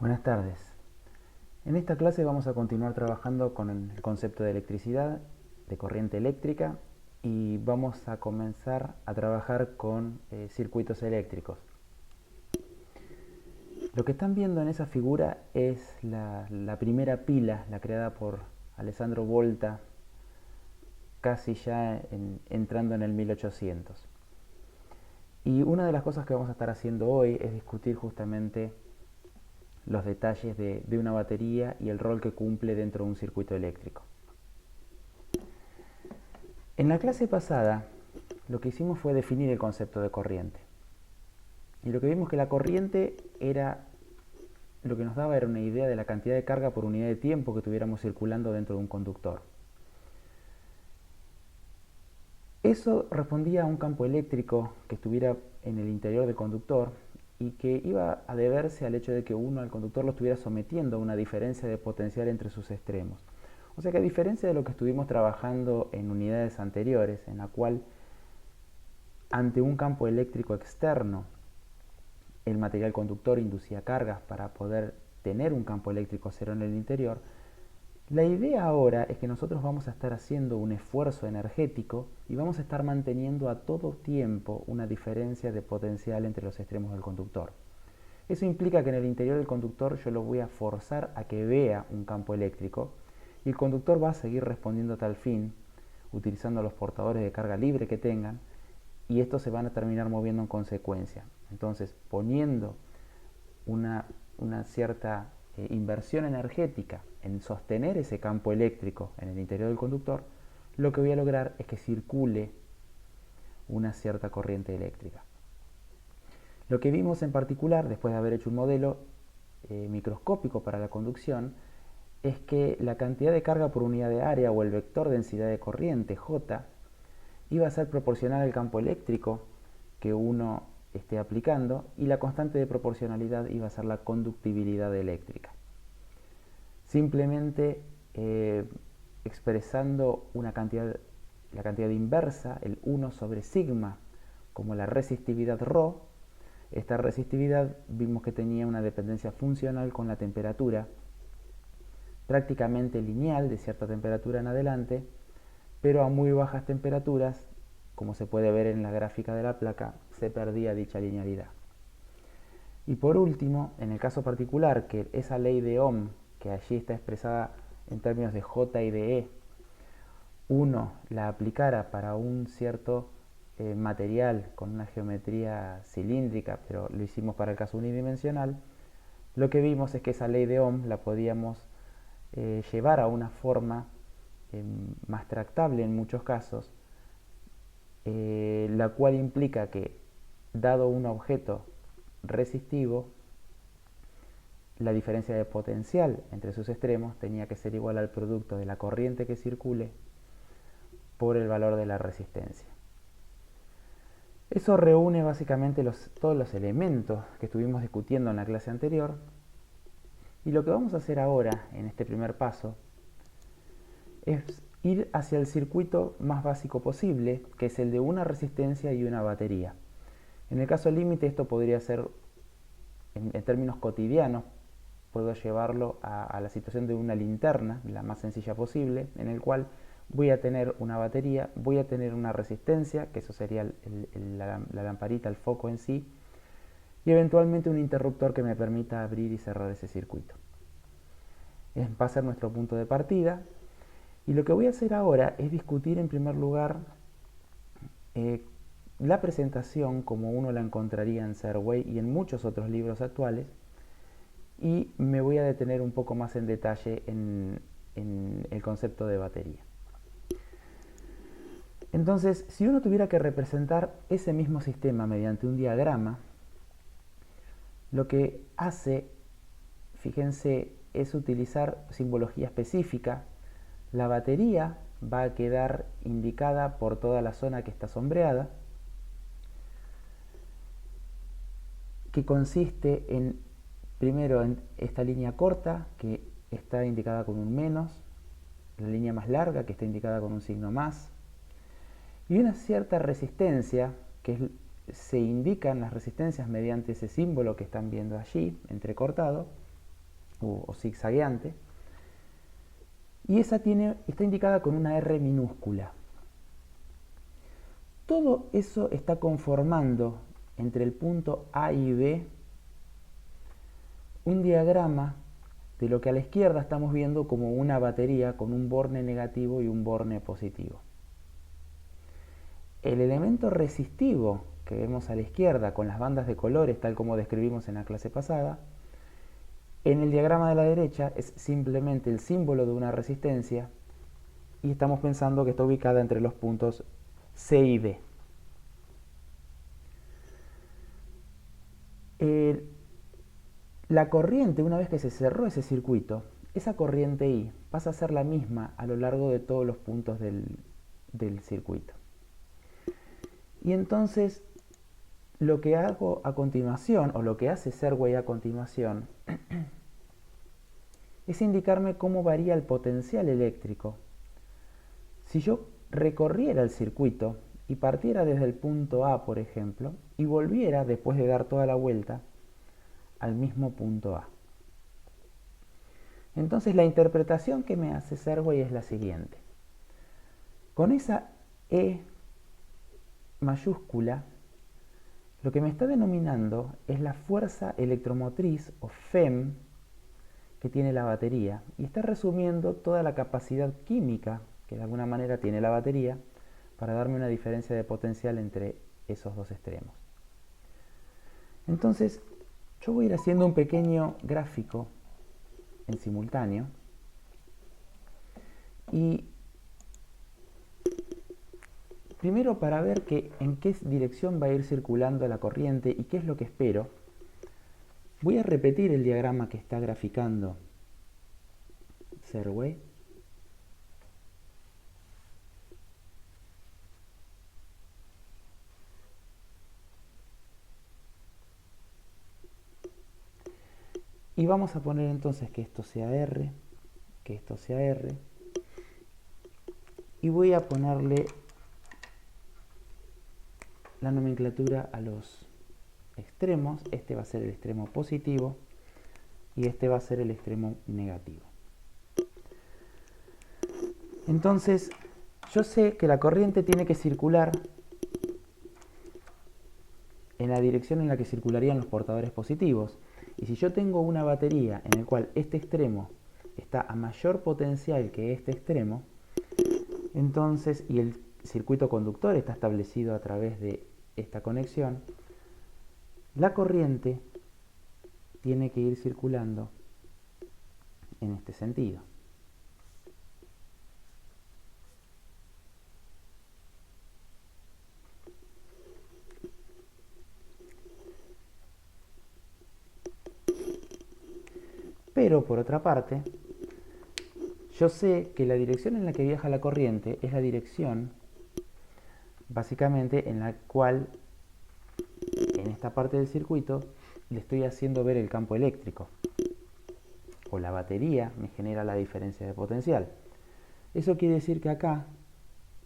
Buenas tardes. En esta clase vamos a continuar trabajando con el concepto de electricidad, de corriente eléctrica, y vamos a comenzar a trabajar con circuitos eléctricos. Lo que están viendo en esa figura es la primera pila, la creada por Alessandro Volta, casi ya entrando en el 1800. Y una de las cosas que vamos a estar haciendo hoy es discutir justamente los detalles de una batería y el rol que cumple dentro de un circuito eléctrico. En la clase pasada lo que hicimos fue definir el concepto de corriente. Y lo que vimos que la corriente lo que nos daba era una idea de la cantidad de carga por unidad de tiempo que tuviéramos circulando dentro de un conductor. Eso respondía a un campo eléctrico que estuviera en el interior del conductor y que iba a deberse al hecho de que uno al conductor lo estuviera sometiendo a una diferencia de potencial entre sus extremos. O sea que a diferencia de lo que estuvimos trabajando en unidades anteriores, en la cual ante un campo eléctrico externo el material conductor inducía cargas para poder tener un campo eléctrico cero en el interior, la idea ahora es que nosotros vamos a estar haciendo un esfuerzo energético y vamos a estar manteniendo a todo tiempo una diferencia de potencial entre los extremos del conductor. Eso implica que en el interior del conductor yo lo voy a forzar a que vea un campo eléctrico y el conductor va a seguir respondiendo a tal fin, utilizando los portadores de carga libre que tengan, y estos se van a terminar moviendo en consecuencia. Entonces, poniendo una cierta inversión energética en sostener ese campo eléctrico en el interior del conductor, lo que voy a lograr es que circule una cierta corriente eléctrica. Lo que vimos en particular, después de haber hecho un modelo microscópico para la conducción, es que la cantidad de carga por unidad de área o el vector densidad de corriente, J, iba a ser proporcional al campo eléctrico que uno esté aplicando, y la constante de proporcionalidad iba a ser la conductibilidad eléctrica. Simplemente expresando la cantidad inversa, el 1 sobre sigma, como la resistividad ρ, esta resistividad vimos que tenía una dependencia funcional con la temperatura, prácticamente lineal de cierta temperatura en adelante, pero a muy bajas temperaturas, como se puede ver en la gráfica de la placa, se perdía dicha linealidad. Y por último, en el caso particular, que esa ley de Ohm, que allí está expresada en términos de J y de E, uno la aplicara para un cierto material con una geometría cilíndrica, pero lo hicimos para el caso unidimensional, lo que vimos es que esa ley de Ohm la podíamos llevar a una forma más tractable en muchos casos, la cual implica que, dado un objeto resistivo, la diferencia de potencial entre sus extremos tenía que ser igual al producto de la corriente que circule por el valor de la resistencia. Eso reúne básicamente todos los elementos que estuvimos discutiendo en la clase anterior, y lo que vamos a hacer ahora en este primer paso es ir hacia el circuito más básico posible, que es el de una resistencia y una batería. En el caso límite esto podría ser, en términos cotidianos, puedo llevarlo a la situación de una linterna, la más sencilla posible, en el cual voy a tener una batería, voy a tener una resistencia, que eso sería la lamparita, el foco en sí, y eventualmente un interruptor que me permita abrir y cerrar ese circuito. Va a ser nuestro punto de partida, y lo que voy a hacer ahora es discutir en primer lugar la presentación como uno la encontraría en Serway y en muchos otros libros actuales, y me voy a detener un poco más en detalle en el concepto de batería. Entonces, si uno tuviera que representar ese mismo sistema mediante un diagrama, lo que hace, fíjense, es utilizar simbología específica. La batería va a quedar indicada por toda la zona que está sombreada, que consiste en, primero, en esta línea corta, que está indicada con un menos, la línea más larga, que está indicada con un signo más, y una cierta resistencia, se indican las resistencias mediante ese símbolo que están viendo allí, entrecortado, o zigzagueante, y esa está indicada con una R minúscula. Todo eso está conformando entre el punto A y B un diagrama de lo que a la izquierda estamos viendo como una batería con un borne negativo y un borne positivo. El elemento resistivo que vemos a la izquierda con las bandas de colores, tal como describimos en la clase pasada, en el diagrama de la derecha es simplemente el símbolo de una resistencia y estamos pensando que está ubicada entre los puntos C y D. La corriente, una vez que se cerró ese circuito, esa corriente I pasa a ser la misma a lo largo de todos los puntos del circuito. Y entonces lo que hago a continuación, o lo que hace Serway a continuación, es indicarme cómo varía el potencial eléctrico. Si yo recorriera el circuito y partiera desde el punto A, por ejemplo, y volviera, después de dar toda la vuelta, al mismo punto A. Entonces la interpretación que me hace Serway es la siguiente. Con esa E mayúscula, lo que me está denominando es la fuerza electromotriz, o FEM, que tiene la batería, y está resumiendo toda la capacidad química que de alguna manera tiene la batería para darme una diferencia de potencial entre esos dos extremos. Entonces, yo voy a ir haciendo un pequeño gráfico en simultáneo y primero, para ver en qué dirección va a ir circulando la corriente y qué es lo que espero, voy a repetir el diagrama que está graficando Serway. Y vamos a poner entonces que esto sea R, que esto sea R, y voy a ponerle la nomenclatura a los extremos. Este va a ser el extremo positivo y este va a ser el extremo negativo. Entonces, yo sé que la corriente tiene que circular en la dirección en la que circularían los portadores positivos. Y si yo tengo una batería en la cual este extremo está a mayor potencial que este extremo, entonces, y el circuito conductor está establecido a través de esta conexión, la corriente tiene que ir circulando en este sentido. Pero por otra parte, yo sé que la dirección en la que viaja la corriente es la dirección básicamente en la cual en esta parte del circuito le estoy haciendo ver el campo eléctrico, o la batería me genera la diferencia de potencial. Eso quiere decir que acá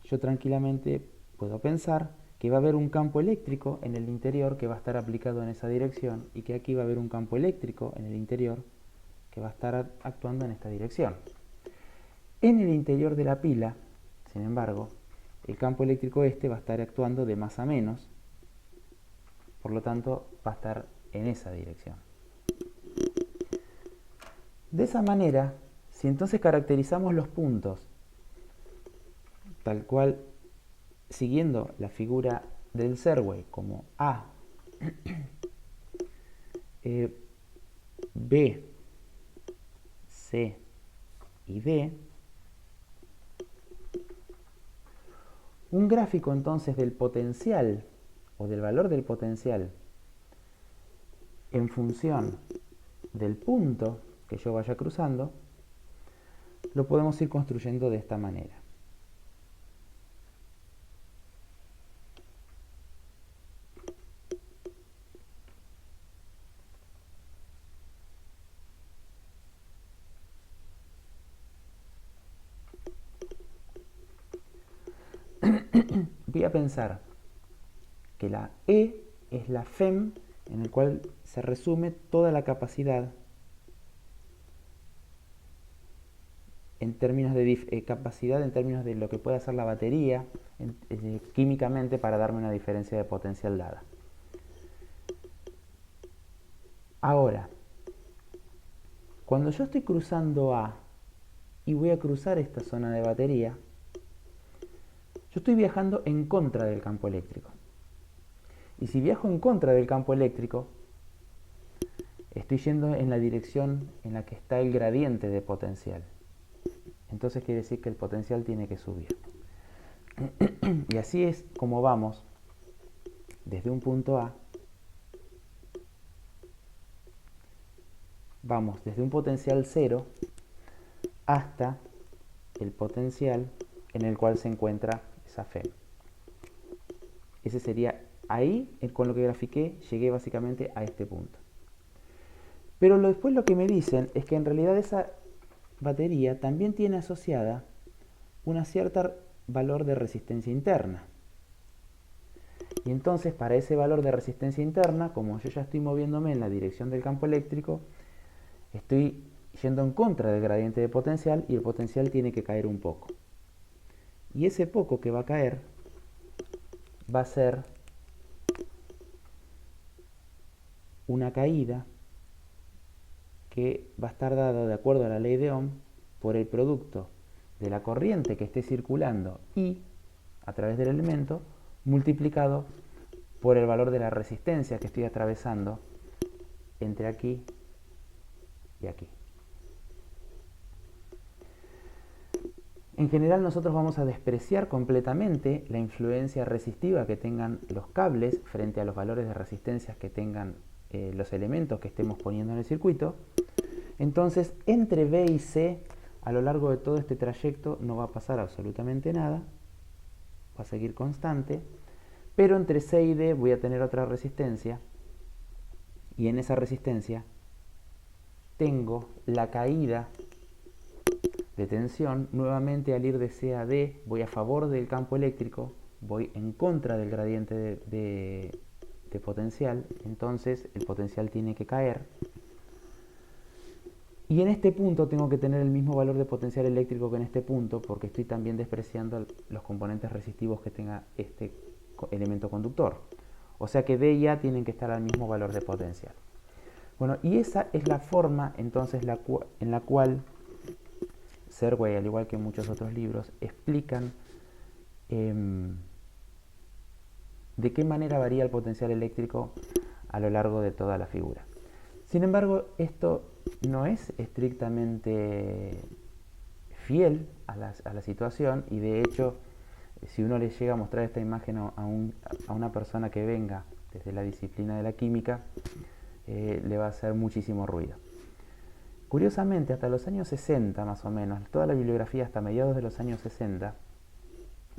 yo tranquilamente puedo pensar que va a haber un campo eléctrico en el interior que va a estar aplicado en esa dirección, y que aquí va a haber un campo eléctrico en el interior que va a estar actuando en esta dirección. En el interior de la pila, sin embargo, el campo eléctrico este va a estar actuando de más a menos, por lo tanto va a estar en esa dirección. De esa manera, si entonces caracterizamos los puntos tal cual, siguiendo la figura del Serway, como A, B, C y D, un gráfico entonces del potencial o del valor del potencial en función del punto que yo vaya cruzando, lo podemos ir construyendo de esta manera. Voy a pensar que la E es la FEM, en el cual se resume toda la capacidad en términos de capacidad, en términos de lo que puede hacer la batería químicamente para darme una diferencia de potencial dada. Ahora, cuando yo estoy cruzando A y voy a cruzar esta zona de batería, yo estoy viajando en contra del campo eléctrico. Y si viajo en contra del campo eléctrico, estoy yendo en la dirección en la que está el gradiente de potencial. Entonces quiere decir que el potencial tiene que subir. Y así es como vamos desde un punto A, vamos desde un potencial 0 hasta el potencial en el cual se encuentra esa FEM. Ese sería ahí, con lo que grafiqué, llegué básicamente a este punto. Pero después lo que me dicen es que en realidad esa batería también tiene asociada una cierta valor de resistencia interna. Y entonces para ese valor de resistencia interna, como yo ya estoy moviéndome en la dirección del campo eléctrico, estoy yendo en contra del gradiente de potencial y el potencial tiene que caer un poco. Y ese poco que va a caer va a ser una caída que va a estar dada de acuerdo a la ley de Ohm por el producto de la corriente que esté circulando I a través del elemento multiplicado por el valor de la resistencia que estoy atravesando entre aquí y aquí. En general nosotros vamos a despreciar completamente la influencia resistiva que tengan los cables frente a los valores de resistencia que tengan los elementos que estemos poniendo en el circuito. Entonces, entre B y C, a lo largo de todo este trayecto no va a pasar absolutamente nada, va a seguir constante, pero entre C y D voy a tener otra resistencia, y en esa resistencia tengo la caída de tensión. Nuevamente, al ir de C a D, voy a favor del campo eléctrico, voy en contra del gradiente de potencial, entonces el potencial tiene que caer. Y en este punto tengo que tener el mismo valor de potencial eléctrico que en este punto, porque estoy también despreciando los componentes resistivos que tenga este elemento conductor. O sea que D y A tienen que estar al mismo valor de potencial. Bueno, y esa es la forma entonces en la cual Serway, al igual que muchos otros libros, explican de qué manera varía el potencial eléctrico a lo largo de toda la figura. Sin embargo, esto no es estrictamente fiel a la situación, y de hecho, si uno le llega a mostrar esta imagen a una persona que venga desde la disciplina de la química, le va a hacer muchísimo ruido. Curiosamente, hasta los años 60 más o menos, toda la bibliografía hasta mediados de los años 60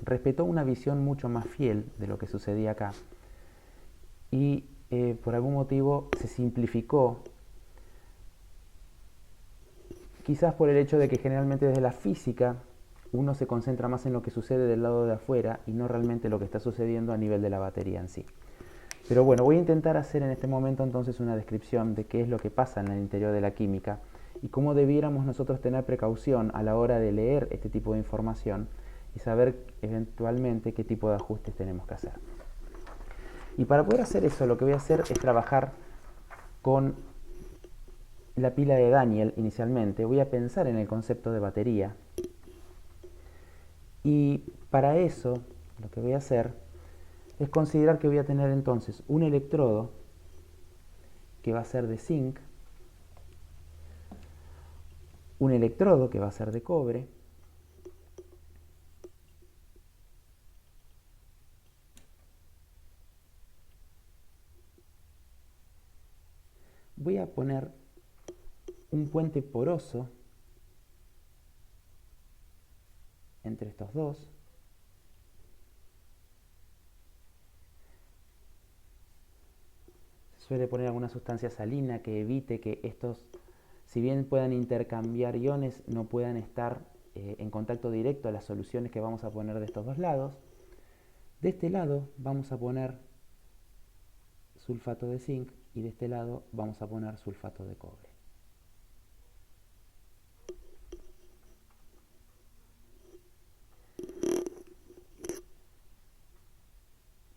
respetó una visión mucho más fiel de lo que sucedía acá, y por algún motivo se simplificó, quizás por el hecho de que generalmente desde la física uno se concentra más en lo que sucede del lado de afuera y no realmente lo que está sucediendo a nivel de la batería en sí. Pero bueno, voy a intentar hacer en este momento entonces una descripción de qué es lo que pasa en el interior de la química y cómo debiéramos nosotros tener precaución a la hora de leer este tipo de información y saber eventualmente qué tipo de ajustes tenemos que hacer. Y para poder hacer eso, lo que voy a hacer es trabajar con la pila de Daniel inicialmente. Voy a pensar en el concepto de batería. Y para eso, lo que voy a hacer es considerar que voy a tener entonces un electrodo que va a ser de zinc, un electrodo que va a ser de cobre, voy a poner un puente poroso entre estos dos, se suele poner alguna sustancia salina que evite que estos, si bien puedan intercambiar iones, no puedan estar en contacto directo a las soluciones que vamos a poner de estos dos lados. De este lado vamos a poner sulfato de zinc y de este lado vamos a poner sulfato de cobre.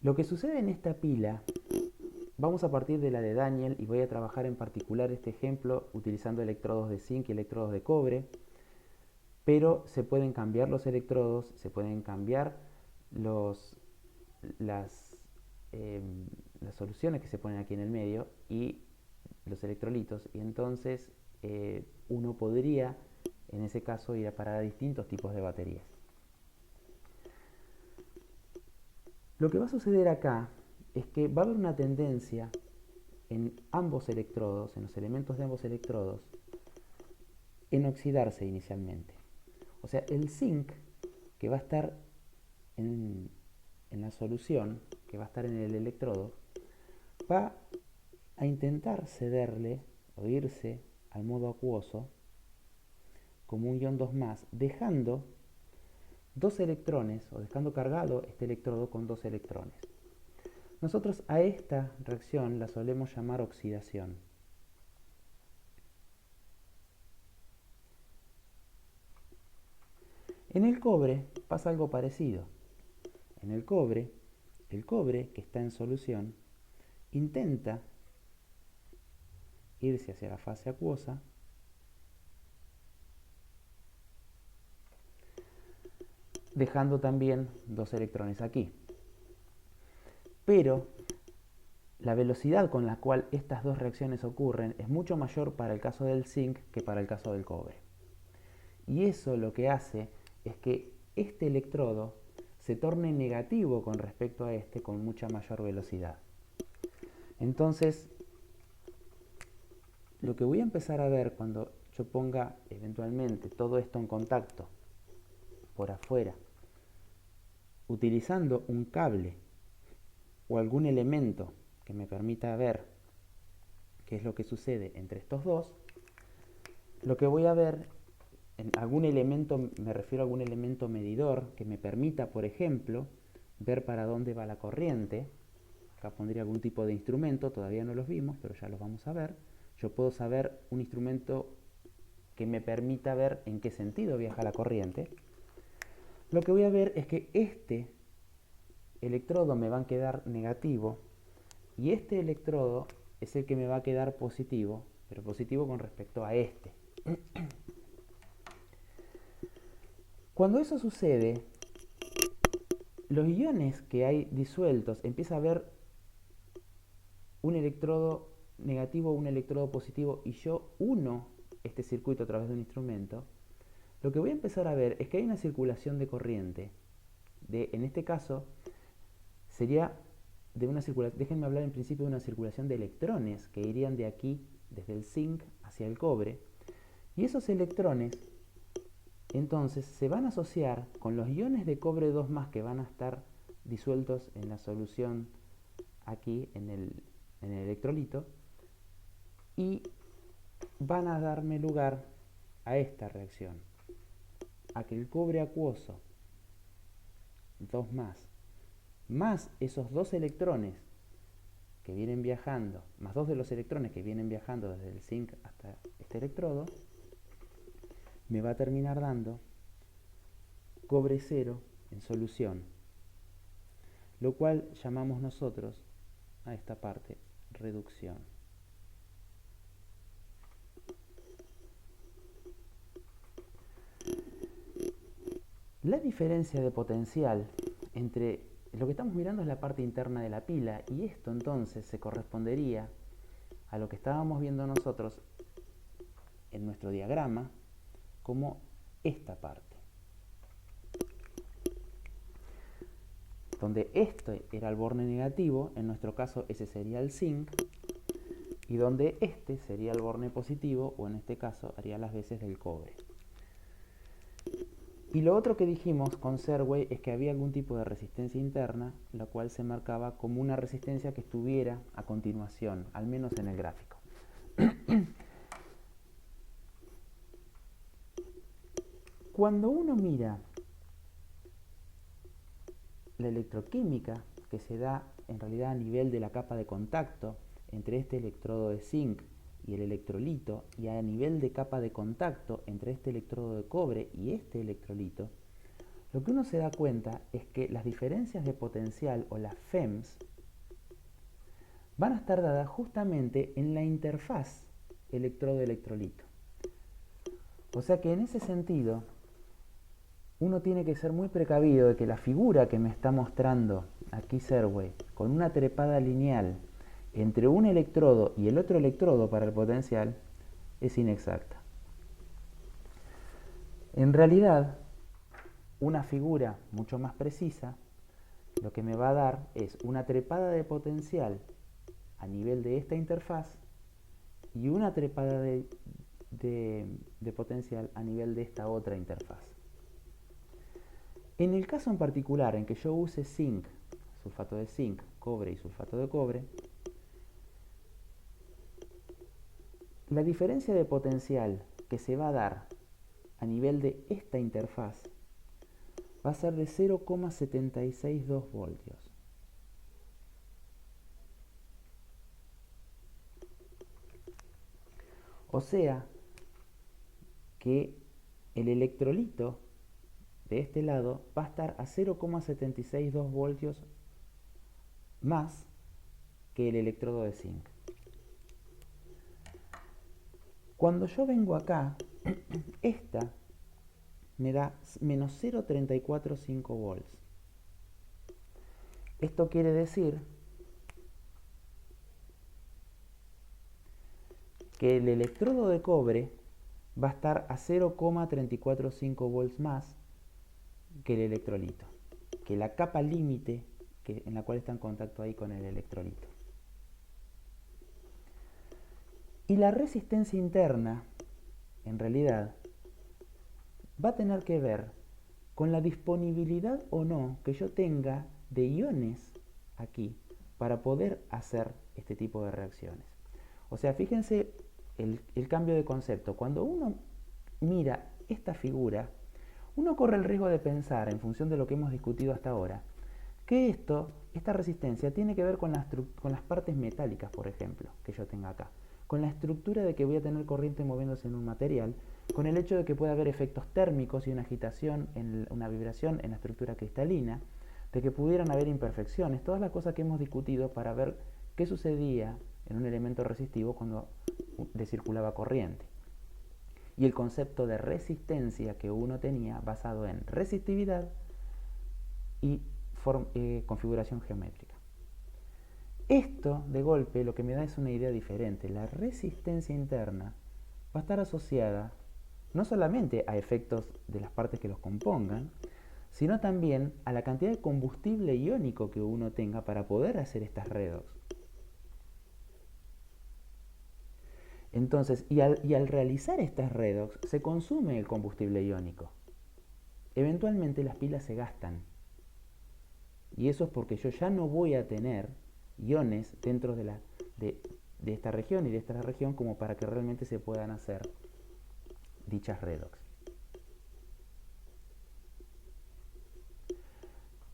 Lo que sucede en esta pila, vamos a partir de la de Daniel y voy a trabajar en particular este ejemplo utilizando electrodos de zinc y electrodos de cobre, pero se pueden cambiar los electrodos, se pueden cambiar los, las, las soluciones que se ponen aquí en el medio y los electrolitos, y entonces uno podría en ese caso ir a parar a distintos tipos de baterías. Lo que va a suceder acá es que va a haber una tendencia en ambos electrodos, en los elementos de ambos electrodos, en oxidarse inicialmente. O sea, el zinc que va a estar en la solución, que va a estar en el electrodo, va a intentar cederle o irse al modo acuoso como un ion 2+, dejando dos electrones o dejando cargado este electrodo con dos electrones. Nosotros a esta reacción la solemos llamar oxidación. En el cobre pasa algo parecido. En el cobre que está en solución intenta irse hacia la fase acuosa dejando también dos electrones aquí. Pero la velocidad con la cual estas dos reacciones ocurren es mucho mayor para el caso del zinc que para el caso del cobre. Y eso lo que hace es que este electrodo se torne negativo con respecto a este con mucha mayor velocidad. Entonces, lo que voy a empezar a ver cuando yo ponga eventualmente todo esto en contacto por afuera, utilizando un cable o algún elemento que me permita ver qué es lo que sucede entre estos dos, lo que voy a ver en algún elemento, me refiero a algún elemento medidor que me permita, por ejemplo, ver para dónde va la corriente. Acá pondría algún tipo de instrumento, todavía no los vimos, pero ya los vamos a ver. Yo puedo saber un instrumento que me permita ver en qué sentido viaja la corriente. Lo que voy a ver es que este electrodo me va a quedar negativo y este electrodo es el que me va a quedar positivo, pero positivo con respecto a este. Cuando eso sucede, los iones que hay disueltos, empieza a haber un electrodo negativo, un electrodo positivo, y yo uno este circuito a través de un instrumento, lo que voy a empezar a ver es que hay una circulación de corriente. En este caso, sería de una circulación, déjenme hablar en principio de una circulación de electrones que irían de aquí, desde el zinc hacia el cobre, y esos electrones entonces se van a asociar con los iones de cobre 2+ que van a estar disueltos en la solución aquí en el electrolito y van a darme lugar a esta reacción, a que el cobre acuoso 2+ más esos dos electrones que vienen viajando, más dos de los electrones que vienen viajando desde el zinc hasta este electrodo, me va a terminar dando cobre 0 en solución, lo cual llamamos nosotros a esta parte reducción. La diferencia de potencial entre lo que estamos mirando es la parte interna de la pila, y esto entonces se correspondería a lo que estábamos viendo nosotros en nuestro diagrama como esta parte, donde este era el borne negativo, en nuestro caso ese sería el zinc, y donde este sería el borne positivo, o en este caso haría las veces del cobre. Y lo otro que dijimos con Serway es que había algún tipo de resistencia interna, la cual se marcaba como una resistencia que estuviera a continuación, al menos en el gráfico. Cuando uno mira la electroquímica que se da en realidad a nivel de la capa de contacto entre este electrodo de zinc y el electrolito, y a nivel de capa de contacto entre este electrodo de cobre y este electrolito, lo que uno se da cuenta es que las diferencias de potencial o las FEMs van a estar dadas justamente en la interfaz electrodo-electrolito. O sea que en ese sentido, uno tiene que ser muy precavido de que la figura que me está mostrando aquí Serway, con una trepada lineal entre un electrodo y el otro electrodo para el potencial, es inexacta. En realidad, una figura mucho más precisa lo que me va a dar es una trepada de potencial a nivel de esta interfaz y una trepada de potencial a nivel de esta otra interfaz. En el caso en particular en que yo use zinc, sulfato de zinc, cobre y sulfato de cobre, la diferencia de potencial que se va a dar a nivel de esta interfaz va a ser de 0,762 voltios. O sea que el electrolito de este lado va a estar a 0,762 voltios más que el electrodo de zinc. Cuando yo vengo acá, esta me da menos 0,345 volts. Esto quiere decir que el electrodo de cobre va a estar a 0,345 volts más que el electrolito, que la capa límite en la cual está en contacto ahí con el electrolito. Y la resistencia interna, en realidad, va a tener que ver con la disponibilidad o no que yo tenga de iones aquí para poder hacer este tipo de reacciones. O sea, fíjense el cambio de concepto. Cuando uno mira esta figura, uno corre el riesgo de pensar, en función de lo que hemos discutido hasta ahora, que esta resistencia tiene que ver con las partes metálicas, por ejemplo, que yo tenga acá. Con la estructura de que voy a tener corriente moviéndose en un material, con el hecho de que pueda haber efectos térmicos y una agitación, una vibración en la estructura cristalina, de que pudieran haber imperfecciones, todas las cosas que hemos discutido para ver qué sucedía en un elemento resistivo cuando le circulaba corriente. Y el concepto de resistencia que uno tenía basado en resistividad y configuración geométrica. Esto, de golpe, lo que me da es una idea diferente. La resistencia interna va a estar asociada no solamente a efectos de las partes que los compongan, sino también a la cantidad de combustible iónico que uno tenga para poder hacer estas redox. Entonces, y al realizar estas redox, se consume el combustible iónico. Eventualmente las pilas se gastan. Y eso es porque yo ya no voy a tener iones dentro de esta región y de esta región como para que realmente se puedan hacer dichas redox.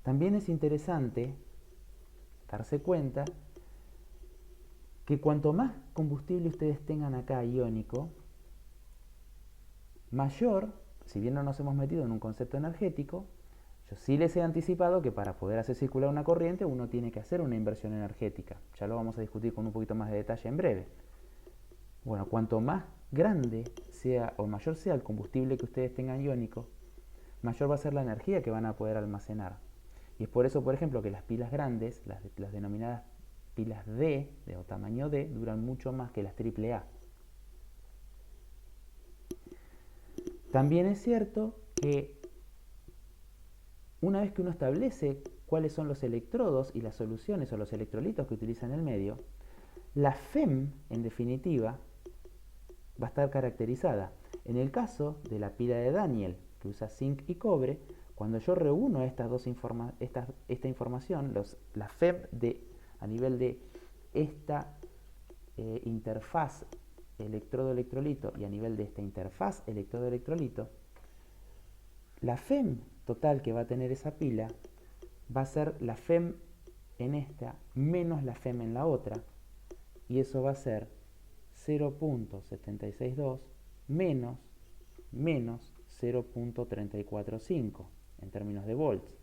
También es interesante darse cuenta que cuanto más combustible ustedes tengan acá iónico, mayor, si bien no nos hemos metido en un concepto energético, yo sí les he anticipado que para poder hacer circular una corriente uno tiene que hacer una inversión energética. Ya lo vamos a discutir con un poquito más de detalle en breve. Bueno, cuanto más grande sea o mayor sea el combustible que ustedes tengan iónico, mayor va a ser la energía que van a poder almacenar. Y es por eso, por ejemplo, que las pilas grandes, las denominadas pilas D, o tamaño D, duran mucho más que las AAA. También es cierto que una vez que uno establece cuáles son los electrodos y las soluciones o los electrolitos que utiliza en el medio, la FEM, en definitiva, va a estar caracterizada. En el caso de la pila de Daniel, que usa zinc y cobre, cuando yo reúno esta información, la FEM a nivel de esta interfaz electrodo-electrolito y a nivel de esta interfaz electrodo-electrolito, la FEM total que va a tener esa pila va a ser la FEM en esta menos la FEM en la otra, y eso va a ser 0.762 menos 0.345. en términos de volts.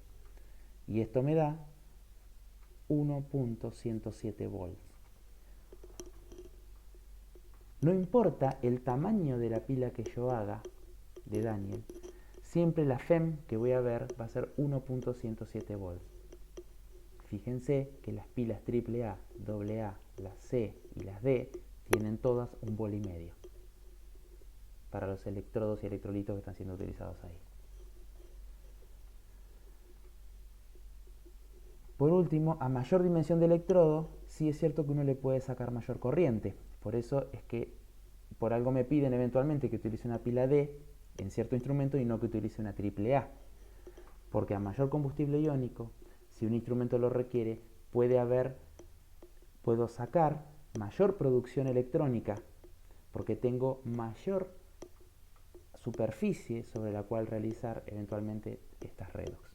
Y esto me da 1.107 volts. No importa el tamaño de la pila que yo haga de Daniel, siempre la FEM que voy a ver va a ser 1.107 volts. Fíjense que las pilas AAA, AA, las C y las D tienen todas 1,5 volts para los electrodos y electrolitos que están siendo utilizados ahí. Por último, a mayor dimensión de electrodo, sí es cierto que uno le puede sacar mayor corriente. Por eso es que por algo me piden eventualmente que utilice una pila D en cierto instrumento y no que utilice una AAA. Porque a mayor combustible iónico, si un instrumento lo requiere, puedo sacar mayor producción electrónica porque tengo mayor superficie sobre la cual realizar eventualmente estas redox.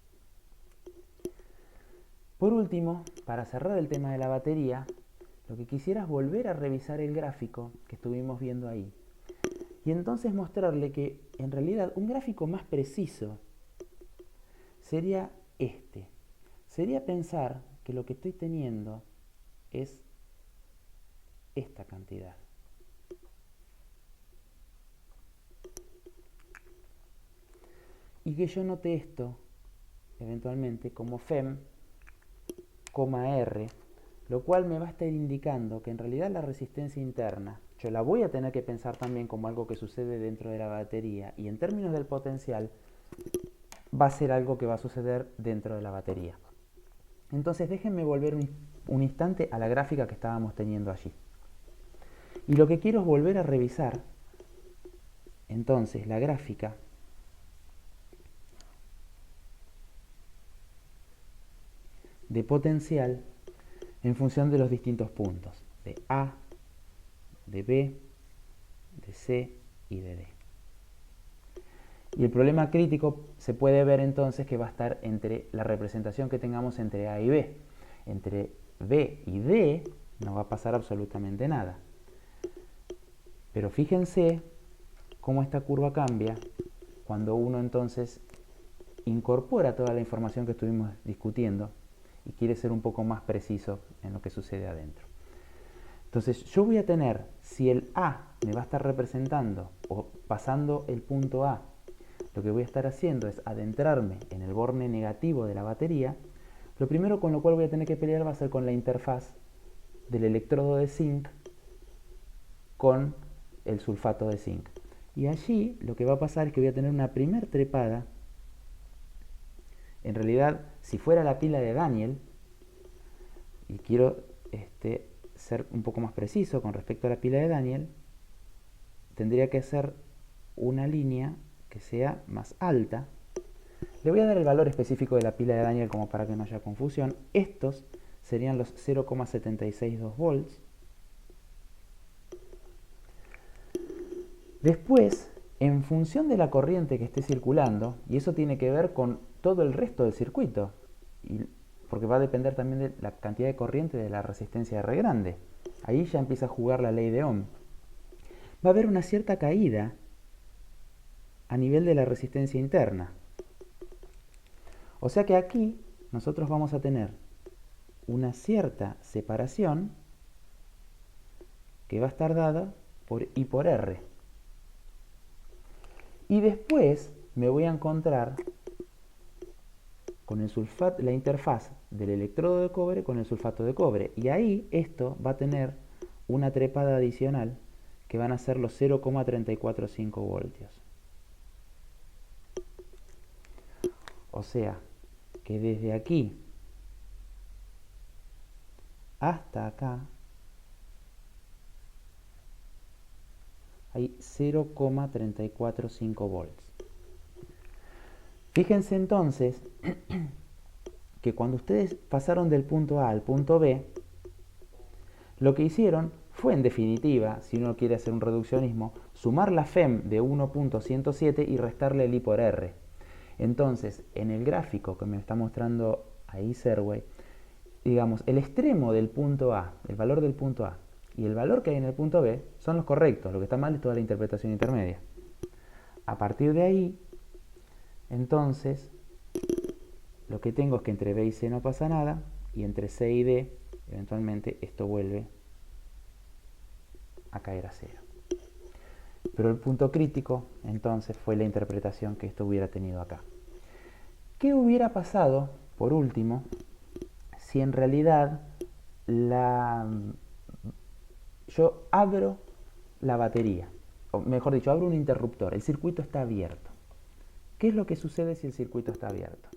Por último, para cerrar el tema de la batería, lo que quisiera es volver a revisar el gráfico que estuvimos viendo ahí. Y entonces mostrarle que en realidad un gráfico más preciso sería este. Sería pensar que lo que estoy teniendo es esta cantidad. Y que yo note esto eventualmente como FEM, R, lo cual me va a estar indicando que en realidad la resistencia interna yo la voy a tener que pensar también como algo que sucede dentro de la batería, y en términos del potencial va a ser algo que va a suceder dentro de la batería. Entonces déjenme volver un instante a la gráfica que estábamos teniendo allí. Y lo que quiero es volver a revisar entonces la gráfica de potencial en función de los distintos puntos, de A, de B, de C y de D. Y el problema crítico se puede ver entonces que va a estar entre la representación que tengamos entre A y B. Entre B y D no va a pasar absolutamente nada. Pero fíjense cómo esta curva cambia cuando uno entonces incorpora toda la información que estuvimos discutiendo y quiere ser un poco más preciso en lo que sucede adentro. Entonces yo voy a tener, si el A me va a estar representando o pasando el punto A, lo que voy a estar haciendo es adentrarme en el borne negativo de la batería. Lo primero con lo cual voy a tener que pelear va a ser con la interfaz del electrodo de zinc con el sulfato de zinc. Y allí lo que va a pasar es que voy a tener una primer trepada. En realidad, si fuera la pila de Daniel, y quiero ser un poco más preciso con respecto a la pila de Daniel, tendría que hacer una línea que sea más alta. Le voy a dar el valor específico de la pila de Daniel como para que no haya confusión. Estos serían los 0,762 volts. Después, en función de la corriente que esté circulando, y eso tiene que ver con todo el resto del circuito, porque va a depender también de la cantidad de corriente de la resistencia R grande. Ahí ya empieza a jugar la ley de Ohm. Va a haber una cierta caída a nivel de la resistencia interna. O sea que aquí nosotros vamos a tener una cierta separación que va a estar dada por I por R. Y después me voy a encontrar con el sulfato, la interfaz del electrodo de cobre con el sulfato de cobre. Y ahí esto va a tener una trepada adicional que van a ser los 0,345 voltios. O sea, que desde aquí hasta acá hay 0,345 volts. Fíjense entonces que cuando ustedes pasaron del punto A al punto B, lo que hicieron fue, en definitiva, si uno quiere hacer un reduccionismo, sumar la FEM de 1.107 y restarle el I por R. Entonces, en el gráfico que me está mostrando ahí Serway, digamos, el extremo del punto A, el valor del punto A, y el valor que hay en el punto B son los correctos. Lo que está mal es toda la interpretación intermedia. A partir de ahí, entonces, lo que tengo es que entre B y C no pasa nada, y entre C y D, eventualmente, esto vuelve a caer a cero. Pero el punto crítico, entonces, fue la interpretación que esto hubiera tenido acá. ¿Qué hubiera pasado, por último, si en realidad yo abro la batería? O mejor dicho, abro un interruptor, el circuito está abierto. ¿Qué es lo que sucede si el circuito está abierto?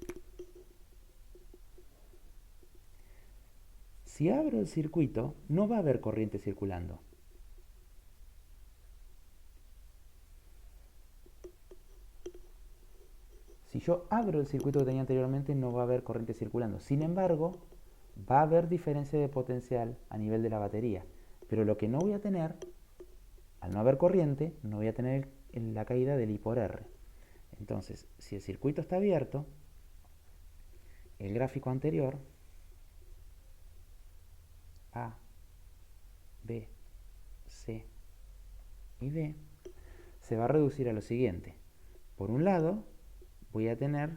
Si abro el circuito, no va a haber corriente circulando. Si yo abro el circuito que tenía anteriormente, no va a haber corriente circulando. Sin embargo, va a haber diferencia de potencial a nivel de la batería. Pero lo que no voy a tener, al no haber corriente, no voy a tener la caída del I por R. Entonces, si el circuito está abierto, el gráfico anterior, A, B, C y D, se va a reducir a lo siguiente. Por un lado, voy a tener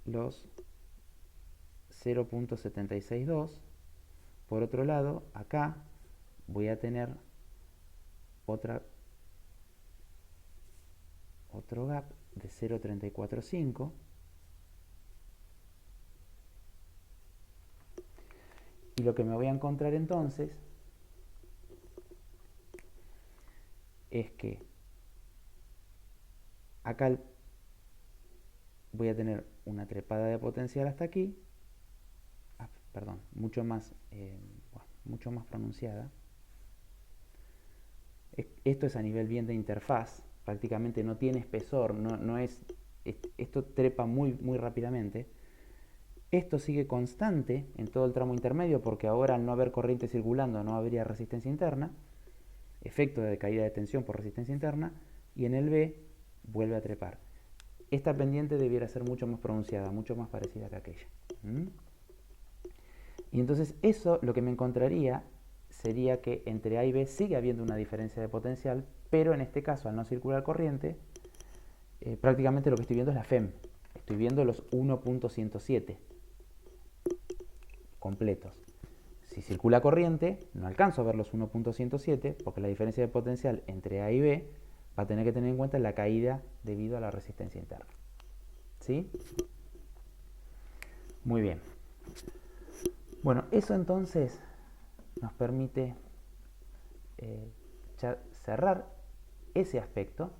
los 0.762. Por otro lado, acá voy a tener otro gap de 0.345. Y lo que me voy a encontrar entonces es que acá voy a tener una trepada de potencial hasta aquí, perdón, mucho más pronunciada. Esto es a nivel bien de interfaz, prácticamente no tiene espesor, esto trepa muy rápidamente. Esto sigue constante en todo el tramo intermedio porque ahora al no haber corriente circulando no habría resistencia interna, efecto de caída de tensión por resistencia interna, y en el B vuelve a trepar. Esta pendiente debiera ser mucho más pronunciada, mucho más parecida que aquella. Y entonces eso lo que me encontraría sería que entre A y B sigue habiendo una diferencia de potencial, pero en este caso al no circular corriente, prácticamente lo que estoy viendo es la FEM. Estoy viendo los 1.107 completos. Si circula corriente, no alcanzo a ver los 1.107 porque la diferencia de potencial entre A y B va a tener que tener en cuenta la caída debido a la resistencia interna. ¿Sí? Muy bien. Bueno, eso entonces nos permite cerrar ese aspecto,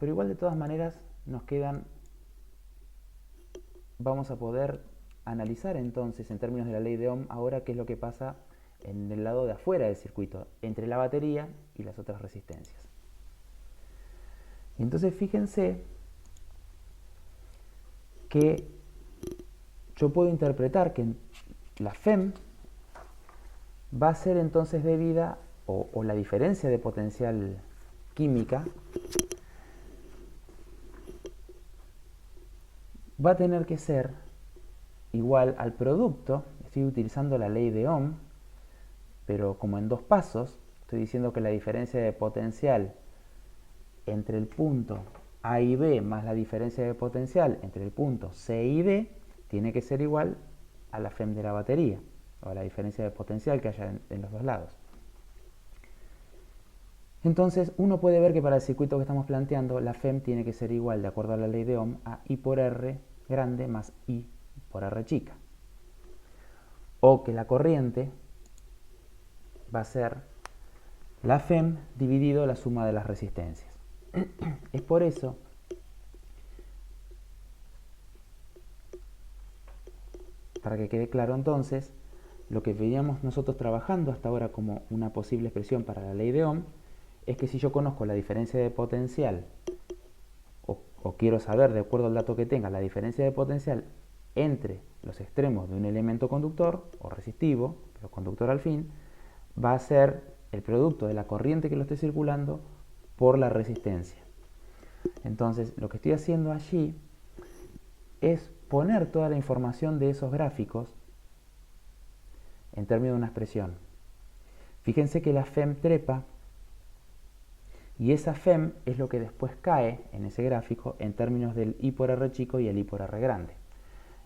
pero igual de todas maneras nos quedan, vamos a poder analizar entonces en términos de la ley de Ohm ahora qué es lo que pasa en el lado de afuera del circuito, entre la batería y las otras resistencias. Y entonces fíjense que yo puedo interpretar que la FEM va a ser entonces debida, o la diferencia de potencial química va a tener que ser igual al producto. Estoy utilizando la ley de Ohm, pero como en dos pasos. Estoy diciendo que la diferencia de potencial entre el punto A y B más la diferencia de potencial entre el punto C y D tiene que ser igual a la FEM de la batería, o a la diferencia de potencial que haya en los dos lados. Entonces uno puede ver que para el circuito que estamos planteando la FEM tiene que ser igual, de acuerdo a la ley de Ohm, a I por R grande más I por R chica. O que la corriente va a ser la FEM dividido la suma de las resistencias. Es por eso para que quede claro entonces, lo que veníamos nosotros trabajando hasta ahora como una posible expresión para la ley de Ohm es que si yo conozco la diferencia de potencial o quiero saber, de acuerdo al dato que tenga, la diferencia de potencial entre los extremos de un elemento conductor o resistivo, pero conductor al fin, va a ser el producto de la corriente que lo esté circulando por la resistencia. Entonces, lo que estoy haciendo allí es poner toda la información de esos gráficos en términos de una expresión. Fíjense que la FEM trepa y esa FEM es lo que después cae en ese gráfico en términos del I por R chico y el I por R grande.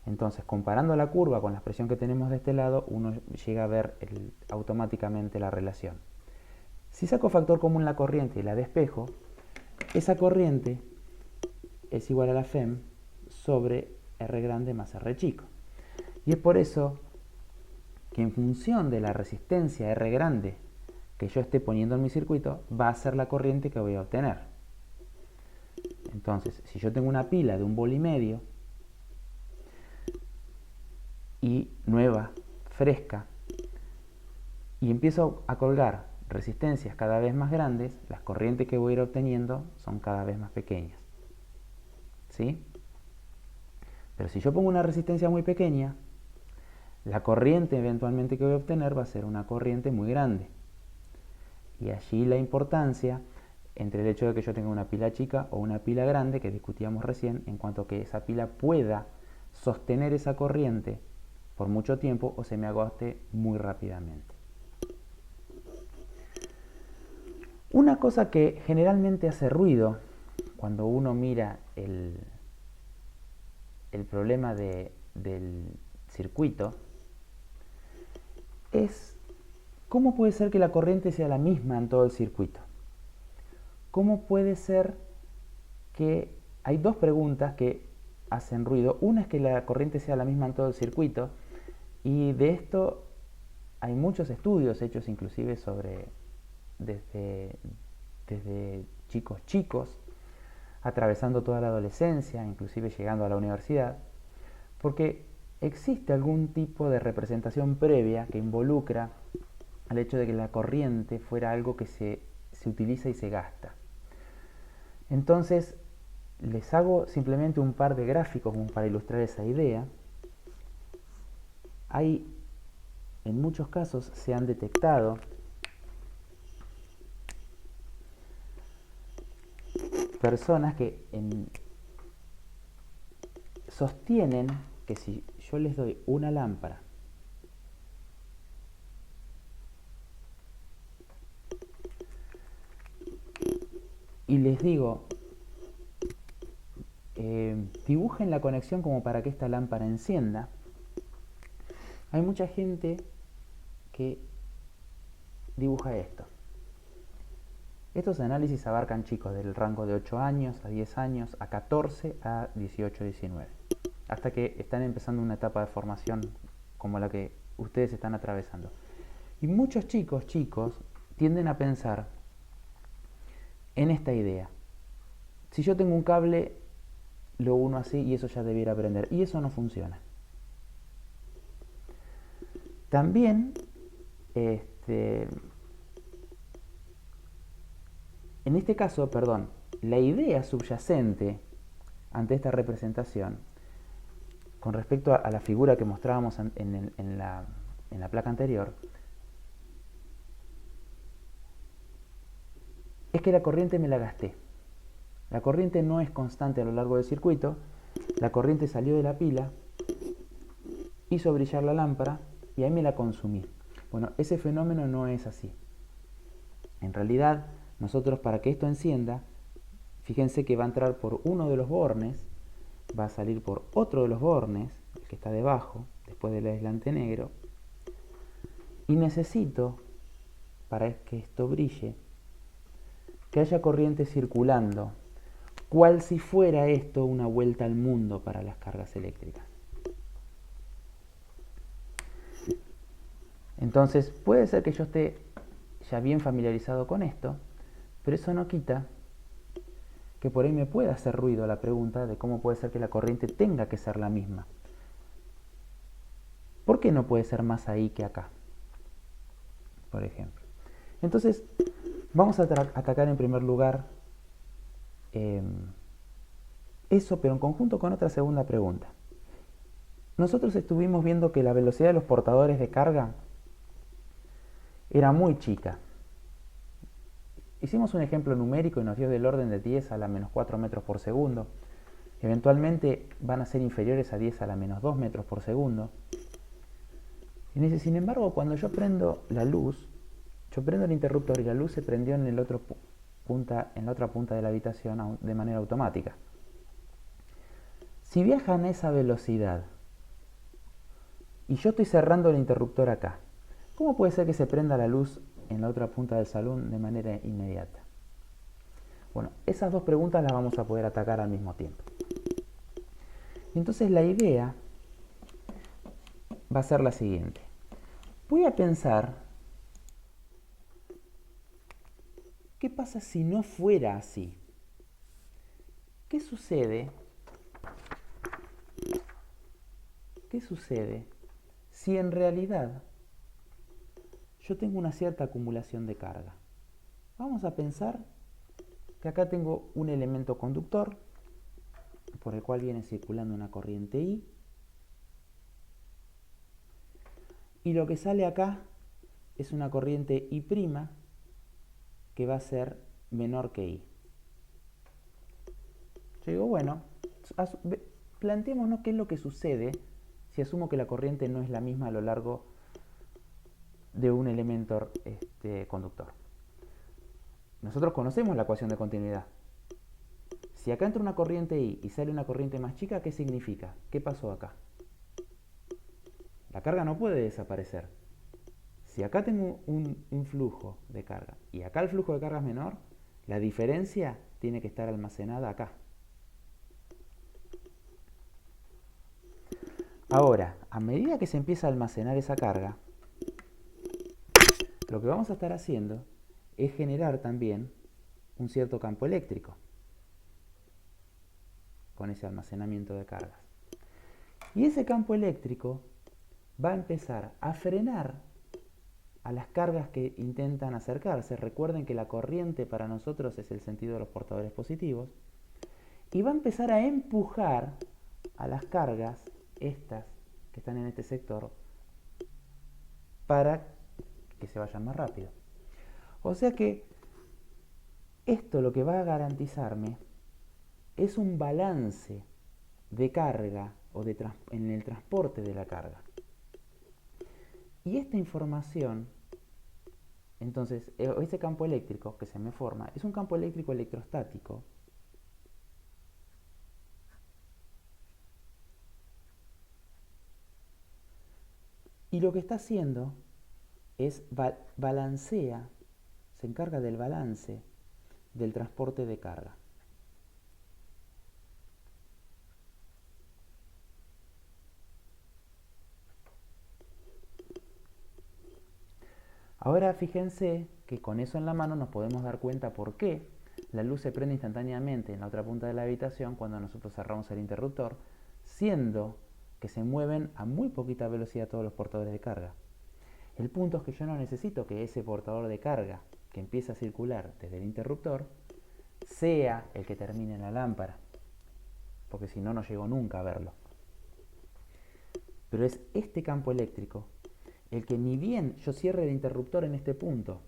Entonces, comparando la curva con la expresión que tenemos de este lado, uno llega a ver automáticamente la relación. Si saco factor común la corriente y la despejo, esa corriente es igual a la FEM sobre R grande más R chico. Y es por eso que en función de la resistencia R grande que yo esté poniendo en mi circuito, va a ser la corriente que voy a obtener. Entonces, si yo tengo una pila de 1,5 V y nueva, fresca, y empiezo a colgar resistencias cada vez más grandes, las corrientes que voy a ir obteniendo son cada vez más pequeñas. ¿Sí? Pero si yo pongo una resistencia muy pequeña, la corriente eventualmente que voy a obtener va a ser una corriente muy grande. Y allí la importancia entre el hecho de que yo tenga una pila chica o una pila grande, que discutíamos recién, en cuanto a que esa pila pueda sostener esa corriente por mucho tiempo o se me agote muy rápidamente. Una cosa que generalmente hace ruido cuando uno mira el problema del circuito es cómo puede ser que la corriente sea la misma en todo el circuito. ¿Cómo puede ser que hay dos preguntas que hacen ruido? Una es que la corriente sea la misma en todo el circuito, y de esto hay muchos estudios hechos inclusive desde chicos, atravesando toda la adolescencia, inclusive llegando a la universidad, porque existe algún tipo de representación previa que involucra al hecho de que la corriente fuera algo que se utiliza y se gasta. Entonces, les hago simplemente un par de gráficos como para ilustrar esa idea. En muchos casos se han detectado personas que sostienen que si yo les doy una lámpara y les digo, dibujen la conexión como para que esta lámpara encienda, hay mucha gente que dibuja esto. Estos análisis abarcan chicos del rango de 8 años a 10 años, a 14, a 18, 19, hasta que están empezando una etapa de formación como la que ustedes están atravesando. Y muchos chicos tienden a pensar en esta idea. Si yo tengo un cable, lo uno así y eso ya debiera prender. Y eso no funciona. También, en este caso, la idea subyacente ante esta representación, con respecto a la figura que mostrábamos en la placa anterior, es que la corriente me la gasté. La corriente no es constante a lo largo del circuito, la corriente salió de la pila, hizo brillar la lámpara y ahí me la consumí. Bueno, ese fenómeno no es así. En realidad, nosotros para que esto encienda, fíjense que va a entrar por uno de los bornes, va a salir por otro de los bornes, el que está debajo, después del aislante negro, y necesito, para que esto brille, que haya corriente circulando, cual si fuera esto una vuelta al mundo para las cargas eléctricas. Entonces, puede ser que yo esté ya bien familiarizado con esto, pero eso no quita que por ahí me pueda hacer ruido la pregunta de cómo puede ser que la corriente tenga que ser la misma. ¿Por qué no puede ser más ahí que acá? Por ejemplo. Entonces, vamos a atacar en primer lugar eso, pero en conjunto con otra segunda pregunta. Nosotros estuvimos viendo que la velocidad de los portadores de carga era muy chica. Hicimos un ejemplo numérico y nos dio del orden de 10 a la menos 4 metros por segundo. Eventualmente van a ser inferiores a 10 a la menos 2 metros por segundo. Y dice, sin embargo, cuando yo prendo la luz, yo prendo el interruptor y la luz se prendió en la otra punta de la habitación de manera automática. Si viajan a esa velocidad y yo estoy cerrando el interruptor acá. ¿Cómo puede ser que se prenda la luz en la otra punta del salón de manera inmediata? Bueno, esas dos preguntas las vamos a poder atacar al mismo tiempo. Entonces la idea va a ser la siguiente. Voy a pensar, ¿qué pasa si no fuera así? ¿Qué sucede? ¿Qué sucede si en realidad yo tengo una cierta acumulación de carga? Vamos a pensar que acá tengo un elemento conductor por el cual viene circulando una corriente I, y lo que sale acá es una corriente I' que va a ser menor que I. Yo digo, bueno, planteémonos qué es lo que sucede si asumo que la corriente no es la misma a lo largo de un elemento conductor. Nosotros conocemos la ecuación de continuidad. Si acá entra una corriente I y sale una corriente más chica, ¿qué significa? ¿Qué pasó acá? La carga no puede desaparecer. Si acá tengo un flujo de carga y acá el flujo de carga es menor, la diferencia tiene que estar almacenada acá. Ahora, a medida que se empieza a almacenar esa carga, lo que vamos a estar haciendo es generar también un cierto campo eléctrico con ese almacenamiento de cargas. Y ese campo eléctrico va a empezar a frenar a las cargas que intentan acercarse. Recuerden que la corriente para nosotros es el sentido de los portadores positivos. Y va a empezar a empujar a las cargas, estas que están en este sector, para que se vayan más rápido. O sea que esto lo que va a garantizarme es un balance de carga o en el transporte de la carga. Y esta información, entonces, ese campo eléctrico que se me forma, es un campo eléctrico electrostático. Y lo que está haciendo es balancea, se encarga del balance del transporte de carga. Ahora fíjense que con eso en la mano nos podemos dar cuenta por qué la luz se prende instantáneamente en la otra punta de la habitación cuando nosotros cerramos el interruptor, siendo que se mueven a muy poquita velocidad todos los portadores de carga. El punto es que yo no necesito que ese portador de carga que empieza a circular desde el interruptor sea el que termine en la lámpara, porque si no, no llego nunca a verlo. Pero es este campo eléctrico el que, ni bien yo cierre el interruptor en este punto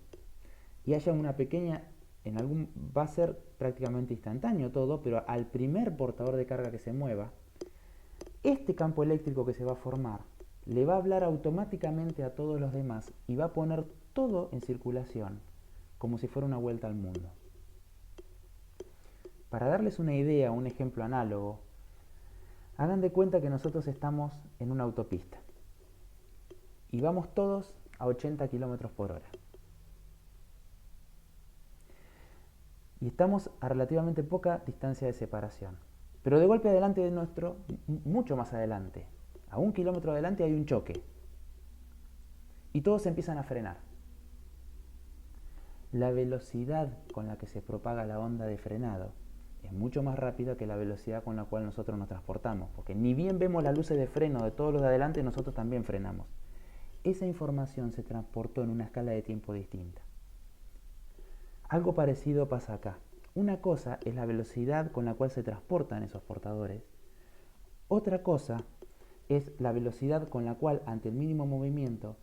y haya una pequeña, va a ser prácticamente instantáneo todo, pero al primer portador de carga que se mueva, este campo eléctrico que se va a formar le va a hablar automáticamente a todos los demás y va a poner todo en circulación, como si fuera una vuelta al mundo. Para darles una idea, un ejemplo análogo, hagan de cuenta que nosotros estamos en una autopista y vamos todos a 80 km por hora. Y estamos a relativamente poca distancia de separación. Pero de golpe adelante de nuestro, mucho más adelante, a 1 kilómetro adelante hay un choque. Y todos empiezan a frenar. La velocidad con la que se propaga la onda de frenado es mucho más rápida que la velocidad con la cual nosotros nos transportamos. Porque ni bien vemos las luces de freno de todos los de adelante, nosotros también frenamos. Esa información se transportó en una escala de tiempo distinta. Algo parecido pasa acá. Una cosa es la velocidad con la cual se transportan esos portadores. Otra cosa es la velocidad con la cual, ante el mínimo movimiento,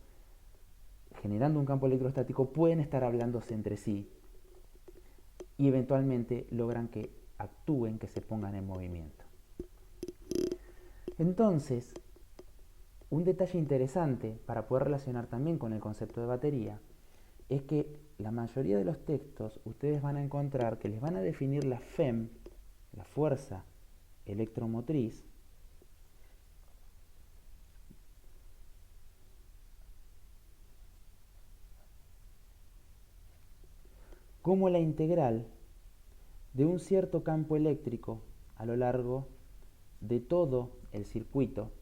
generando un campo electrostático, pueden estar hablándose entre sí y eventualmente logran que actúen, que se pongan en movimiento. Entonces, un detalle interesante para poder relacionar también con el concepto de batería es que la mayoría de los textos ustedes van a encontrar que les van a definir la FEM, la fuerza electromotriz, como la integral de un cierto campo eléctrico a lo largo de todo el circuito,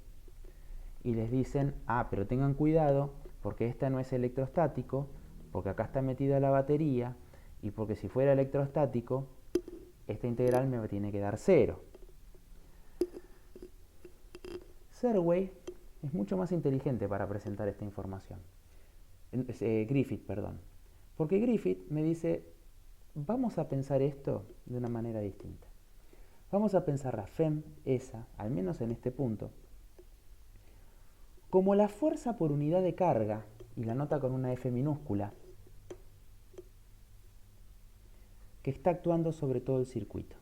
y les dicen, pero tengan cuidado porque este no es electrostático, porque acá está metida la batería, y porque si fuera electrostático, esta integral me tiene que dar 0. Serway es mucho más inteligente para presentar esta información. Griffith, perdón. Porque Griffith me dice, vamos a pensar esto de una manera distinta. Vamos a pensar la FEM, esa, al menos en este punto, como la fuerza por unidad de carga, y la nota con una F minúscula, que está actuando sobre todo el circuito.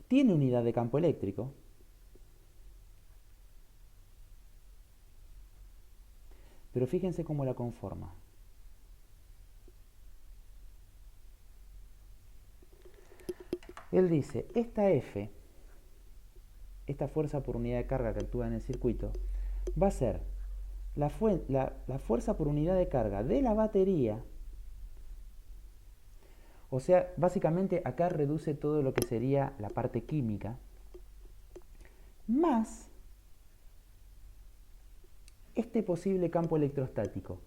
Tiene unidad de campo eléctrico, pero fíjense cómo la conforma. Él dice, esta F, esta fuerza por unidad de carga que actúa en el circuito, va a ser la fuerza por unidad de carga de la batería. O sea, básicamente acá reduce todo lo que sería la parte química, más este posible campo electrostático,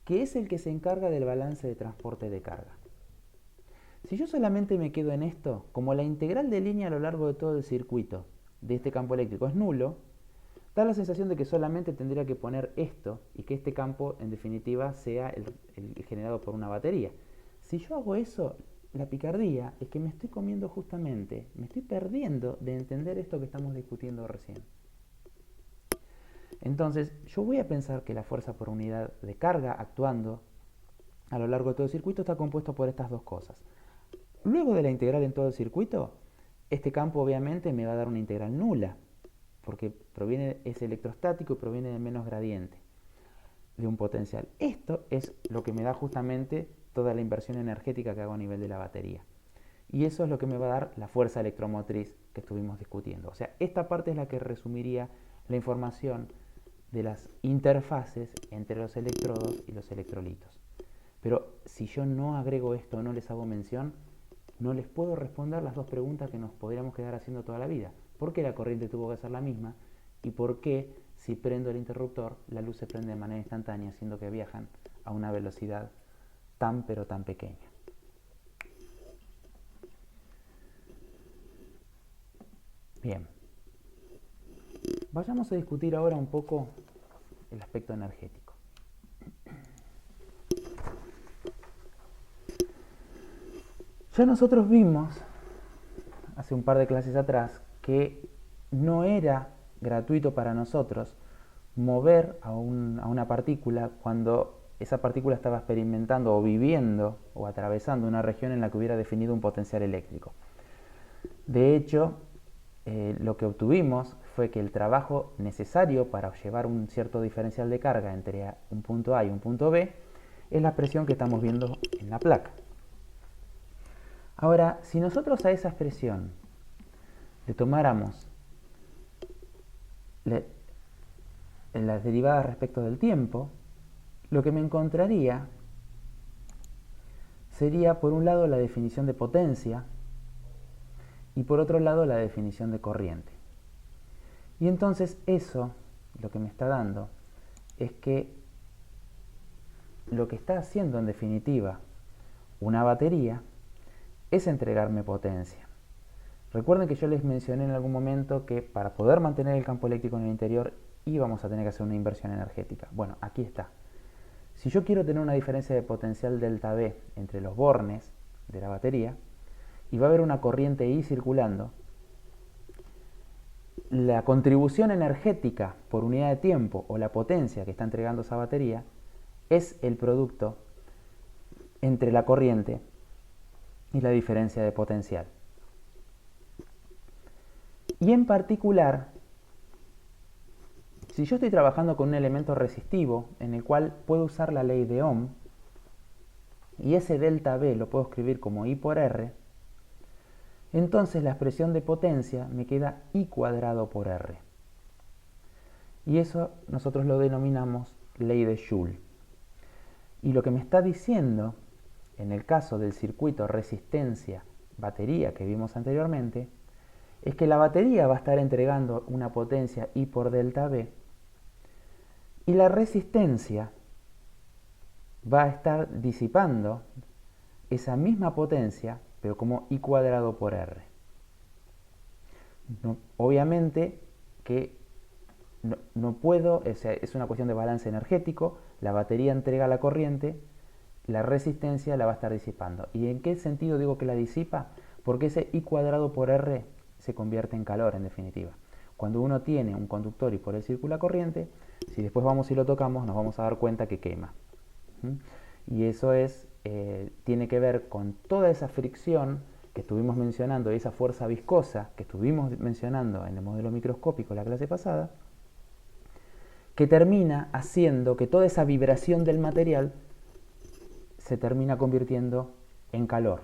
que es el que se encarga del balance de transporte de carga. Si yo solamente me quedo en esto, como la integral de línea a lo largo de todo el circuito de este campo eléctrico es nulo, da la sensación de que solamente tendría que poner esto y que este campo en definitiva sea el generado por una batería. Si yo hago eso, la picardía es que me estoy comiendo justamente, me estoy perdiendo de entender esto que estamos discutiendo recién. Entonces, yo voy a pensar que la fuerza por unidad de carga actuando a lo largo de todo el circuito está compuesto por estas dos cosas. Luego de la integral en todo el circuito, este campo obviamente me va a dar una integral nula, porque es electrostático y proviene de menos gradiente de un potencial. Esto es lo que me da justamente toda la inversión energética que hago a nivel de la batería. Y eso es lo que me va a dar la fuerza electromotriz que estuvimos discutiendo. O sea, esta parte es la que resumiría la información de las interfaces entre los electrodos y los electrolitos. Pero si yo no agrego esto, no les hago mención, no les puedo responder las dos preguntas que nos podríamos quedar haciendo toda la vida. ¿Por qué la corriente tuvo que ser la misma? ¿Y por qué, si prendo el interruptor, la luz se prende de manera instantánea, siendo que viajan a una velocidad tan pero tan pequeña? Bien. Vayamos a discutir ahora un poco el aspecto energético. Ya nosotros vimos, hace un par de clases atrás, que no era gratuito para nosotros mover a una partícula cuando esa partícula estaba experimentando o viviendo o atravesando una región en la que hubiera definido un potencial eléctrico. De hecho, lo que obtuvimos fue que el trabajo necesario para llevar un cierto diferencial de carga entre un punto A y un punto B es la presión que estamos viendo en la placa. Ahora, si nosotros a esa expresión le tomáramos las derivadas respecto del tiempo, lo que me encontraría sería por un lado la definición de potencia y por otro lado la definición de corriente. Y entonces eso lo que me está dando es que lo que está haciendo en definitiva una batería es entregarme potencia. Recuerden que yo les mencioné en algún momento que para poder mantener el campo eléctrico en el interior íbamos a tener que hacer una inversión energética. Bueno, aquí está. Si yo quiero tener una diferencia de potencial delta V entre los bornes de la batería y va a haber una corriente I circulando, la contribución energética por unidad de tiempo o la potencia que está entregando esa batería es el producto entre la corriente y la diferencia de potencial. Y en particular, si yo estoy trabajando con un elemento resistivo en el cual puedo usar la ley de Ohm y ese delta V lo puedo escribir como I por R, entonces la expresión de potencia me queda I cuadrado por R. Y eso nosotros lo denominamos ley de Joule. Y lo que me está diciendo, en el caso del circuito resistencia-batería que vimos anteriormente, es que la batería va a estar entregando una potencia I por delta V y la resistencia va a estar disipando esa misma potencia, pero como I cuadrado por R. Obviamente que no puedo, o sea, es una cuestión de balance energético, la batería entrega la corriente, la resistencia la va a estar disipando. ¿Y en qué sentido digo que la disipa? Porque ese I cuadrado por R se convierte en calor, en definitiva. Cuando uno tiene un conductor y por él circula corriente, si después vamos y lo tocamos, nos vamos a dar cuenta que quema. Y eso tiene que ver con toda esa fricción que estuvimos mencionando y esa fuerza viscosa que estuvimos mencionando en el modelo microscópico la clase pasada, que termina haciendo que toda esa vibración del material se termina convirtiendo en calor.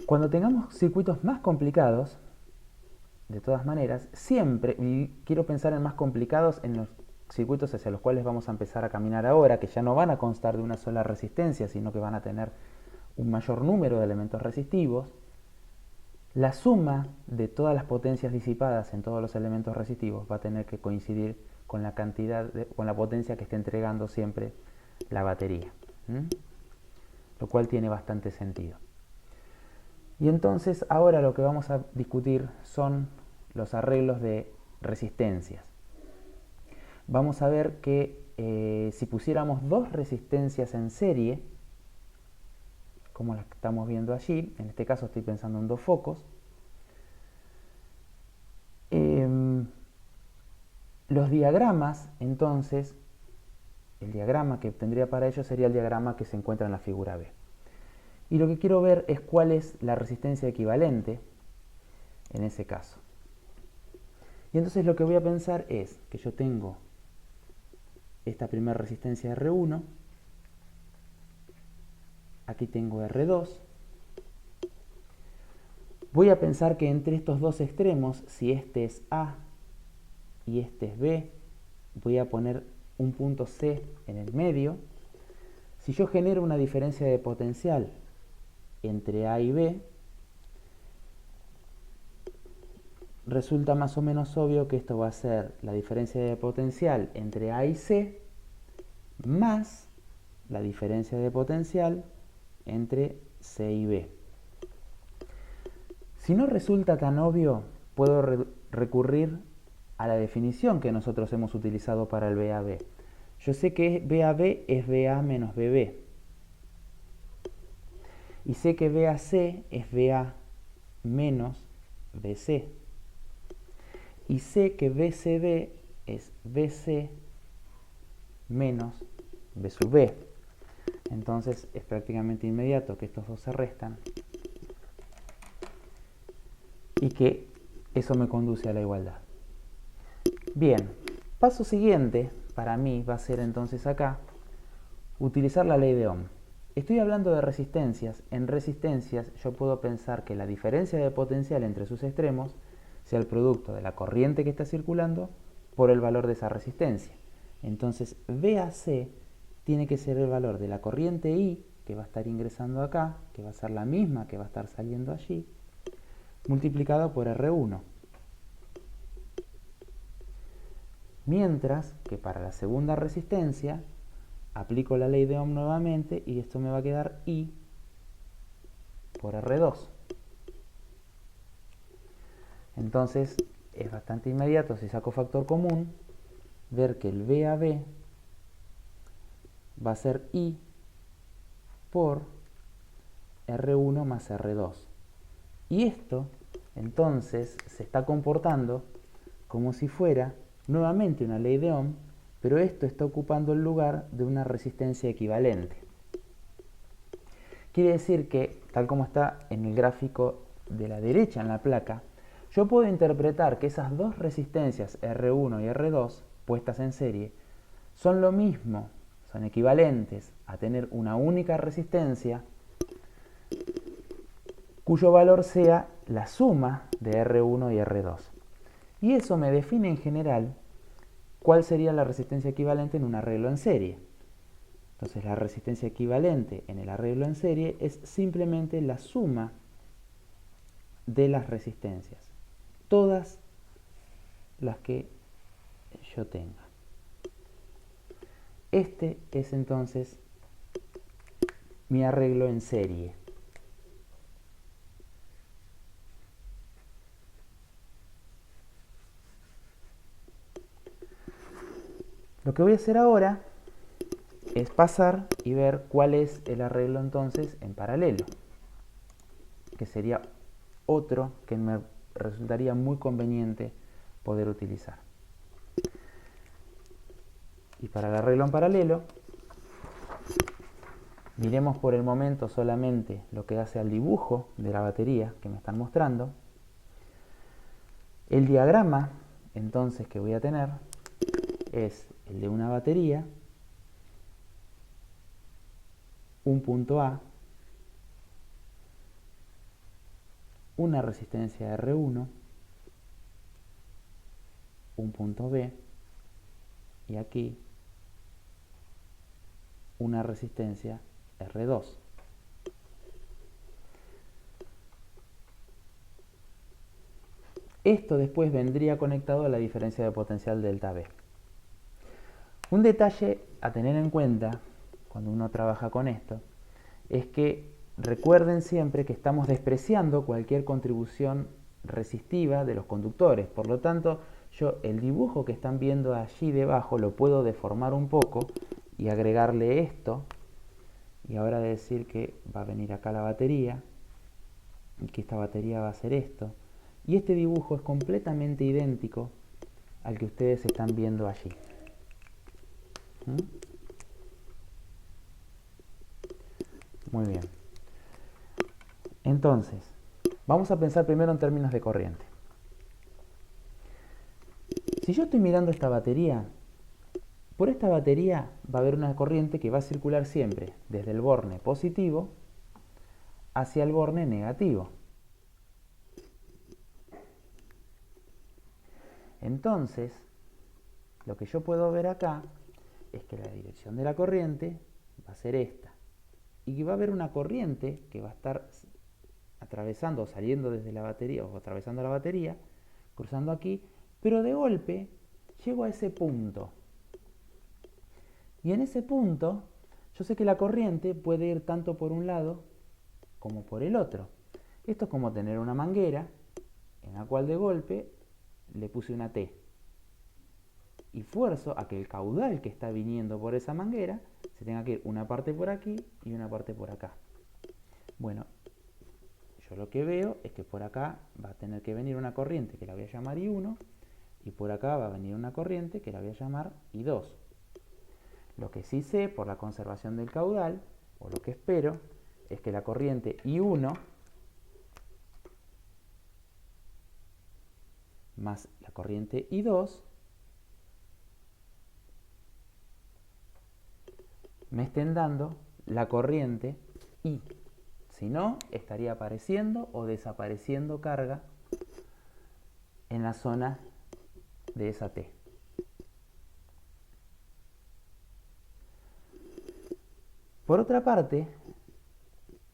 Cuando tengamos circuitos más complicados, de todas maneras, siempre, y quiero pensar en más complicados en los circuitos hacia los cuales vamos a empezar a caminar ahora, que ya no van a constar de una sola resistencia, sino que van a tener un mayor número de elementos resistivos, la suma de todas las potencias disipadas en todos los elementos resistivos va a tener que coincidir con la cantidad, con la potencia que esté entregando siempre la batería. Lo cual tiene bastante sentido. Y entonces ahora lo que vamos a discutir son los arreglos de resistencias. Vamos a ver que si pusiéramos dos resistencias en serie, como las que estamos viendo allí, en este caso estoy pensando en dos focos, los diagramas, entonces, el diagrama que tendría para ello sería el diagrama que se encuentra en la figura B. Y lo que quiero ver es cuál es la resistencia equivalente en ese caso. Y entonces lo que voy a pensar es que yo tengo esta primera resistencia R1, aquí tengo R2. Voy a pensar que entre estos dos extremos, si este es A y este es B, voy a poner un punto C en el medio. Si yo genero una diferencia de potencial entre A y B, resulta más o menos obvio que esto va a ser la diferencia de potencial entre A y C más la diferencia de potencial entre C y B. Si no resulta tan obvio, puedo recurrir a la definición que nosotros hemos utilizado para el VAB. Yo sé que VAB es VA menos BB. Y sé que VAC es VA menos BC. Y sé que BCD es BC menos B sub B. Entonces es prácticamente inmediato que estos dos se restan y que eso me conduce a la igualdad. Bien, paso siguiente para mí va a ser entonces acá utilizar la ley de Ohm. Estoy hablando de resistencias. En resistencias yo puedo pensar que la diferencia de potencial entre sus extremos sea el producto de la corriente que está circulando por el valor de esa resistencia. Entonces VAC tiene que ser el valor de la corriente I que va a estar ingresando acá, que va a ser la misma que va a estar saliendo allí, multiplicado por R1. Mientras que para la segunda resistencia aplico la ley de Ohm nuevamente y esto me va a quedar I por R2. Entonces es bastante inmediato, si saco factor común, ver que el VAB va a ser I por R1 más R2. Y esto entonces se está comportando como si fuera nuevamente una ley de Ohm, pero esto está ocupando el lugar de una resistencia equivalente. Quiere decir que, tal como está en el gráfico de la derecha en la placa, yo puedo interpretar que esas dos resistencias R1 y R2 puestas en serie son lo mismo, son equivalentes a tener una única resistencia cuyo valor sea la suma de R1 y R2. Y eso me define en general cuál sería la resistencia equivalente en un arreglo en serie. Entonces la resistencia equivalente en el arreglo en serie es simplemente la suma de las resistencias, todas las que yo tenga. Este es entonces mi arreglo en serie. Lo que voy a hacer ahora es pasar y ver cuál es el arreglo entonces en paralelo, que sería otro que me resultaría muy conveniente poder utilizar. Y para el arreglo en paralelo, miremos por el momento solamente lo que hace al dibujo de la batería que me están mostrando. El diagrama entonces que voy a tener es el de una batería, un punto A, una resistencia R1, un punto B y aquí una resistencia R2. Esto después vendría conectado a la diferencia de potencial delta V. Un detalle a tener en cuenta cuando uno trabaja con esto es que recuerden siempre que estamos despreciando cualquier contribución resistiva de los conductores. Por lo tanto, yo el dibujo que están viendo allí debajo lo puedo deformar un poco y agregarle esto. Y ahora decir que va a venir acá la batería y que esta batería va a hacer esto. Y este dibujo es completamente idéntico al que ustedes están viendo allí. ¿Mm? Muy bien. Entonces, vamos a pensar primero en términos de corriente. Si yo estoy mirando esta batería, por esta batería va a haber una corriente que va a circular siempre desde el borne positivo hacia el borne negativo. Entonces, lo que yo puedo ver acá es que la dirección de la corriente va a ser esta. Y que va a haber una corriente que va a estar atravesando o saliendo desde la batería o atravesando la batería, cruzando aquí, pero de golpe llego a ese punto. Y en ese punto yo sé que la corriente puede ir tanto por un lado como por el otro. Esto es como tener una manguera en la cual de golpe le puse una T. Y fuerzo a que el caudal que está viniendo por esa manguera se tenga que ir una parte por aquí y una parte por acá. Bueno, yo lo que veo es que por acá va a tener que venir una corriente que la voy a llamar I1 y por acá va a venir una corriente que la voy a llamar I2. Lo que sí sé por la conservación del caudal, o lo que espero, es que la corriente I1 más la corriente I2 me estén dando la corriente I. Si no, estaría apareciendo o desapareciendo carga en la zona de esa T. Por otra parte,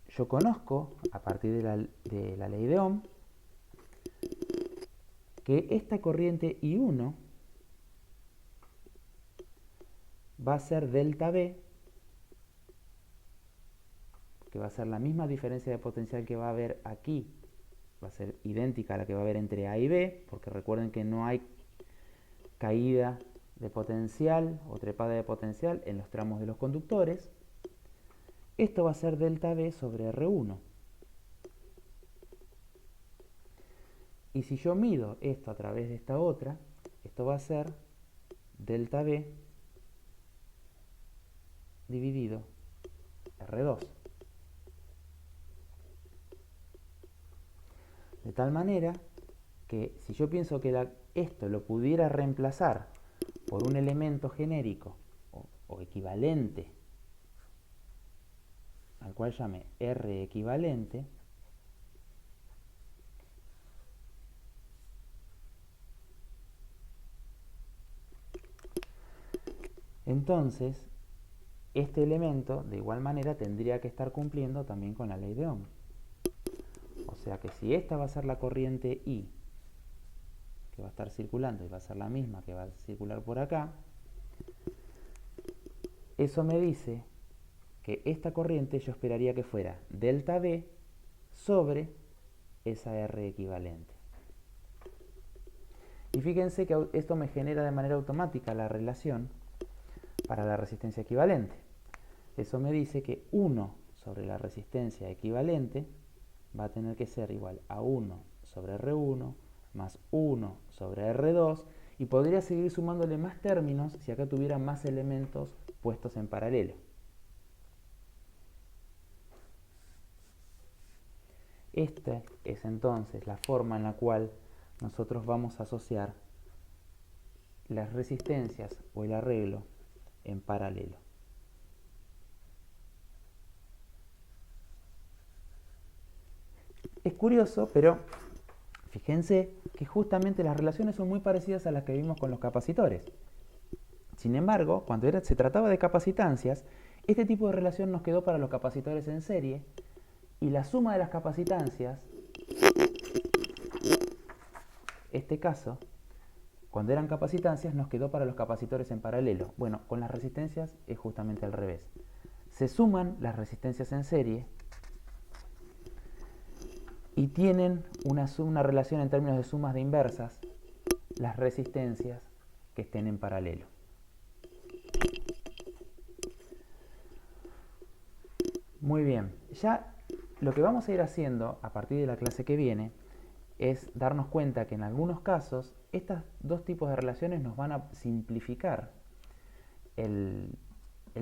yo conozco, a partir de la ley de Ohm, que esta corriente I1 va a ser delta V, que va a ser la misma diferencia de potencial que va a haber aquí, va a ser idéntica a la que va a haber entre A y B, porque recuerden que no hay caída de potencial o trepada de potencial en los tramos de los conductores. Esto va a ser delta V sobre R1. Y si yo mido esto a través de esta otra, esto va a ser delta V dividido R2. De tal manera que si yo pienso que esto lo pudiera reemplazar por un elemento genérico o equivalente, al cual llame R equivalente, entonces este elemento de igual manera tendría que estar cumpliendo también con la ley de Ohm. O sea que si esta va a ser la corriente I, que va a estar circulando y va a ser la misma que va a circular por acá, eso me dice que esta corriente yo esperaría que fuera delta V sobre esa R equivalente. Y fíjense que esto me genera de manera automática la relación para la resistencia equivalente. Eso me dice que 1 sobre la resistencia equivalente va a tener que ser igual a 1 sobre R1 más 1 sobre R2, y podría seguir sumándole más términos si acá tuviera más elementos puestos en paralelo. Esta es entonces la forma en la cual nosotros vamos a asociar las resistencias o el arreglo en paralelo. Es curioso, pero fíjense que justamente las relaciones son muy parecidas a las que vimos con los capacitores. Sin embargo, cuando se trataba de capacitancias, este tipo de relación nos quedó para los capacitores en serie, y la suma de las capacitancias, este caso, cuando eran capacitancias, nos quedó para los capacitores en paralelo. Bueno, con las resistencias es justamente al revés. Se suman las resistencias en serie y tienen una relación en términos de sumas de inversas las resistencias que estén en paralelo. Muy bien, ya lo que vamos a ir haciendo a partir de la clase que viene es darnos cuenta que en algunos casos estos dos tipos de relaciones nos van a simplificar el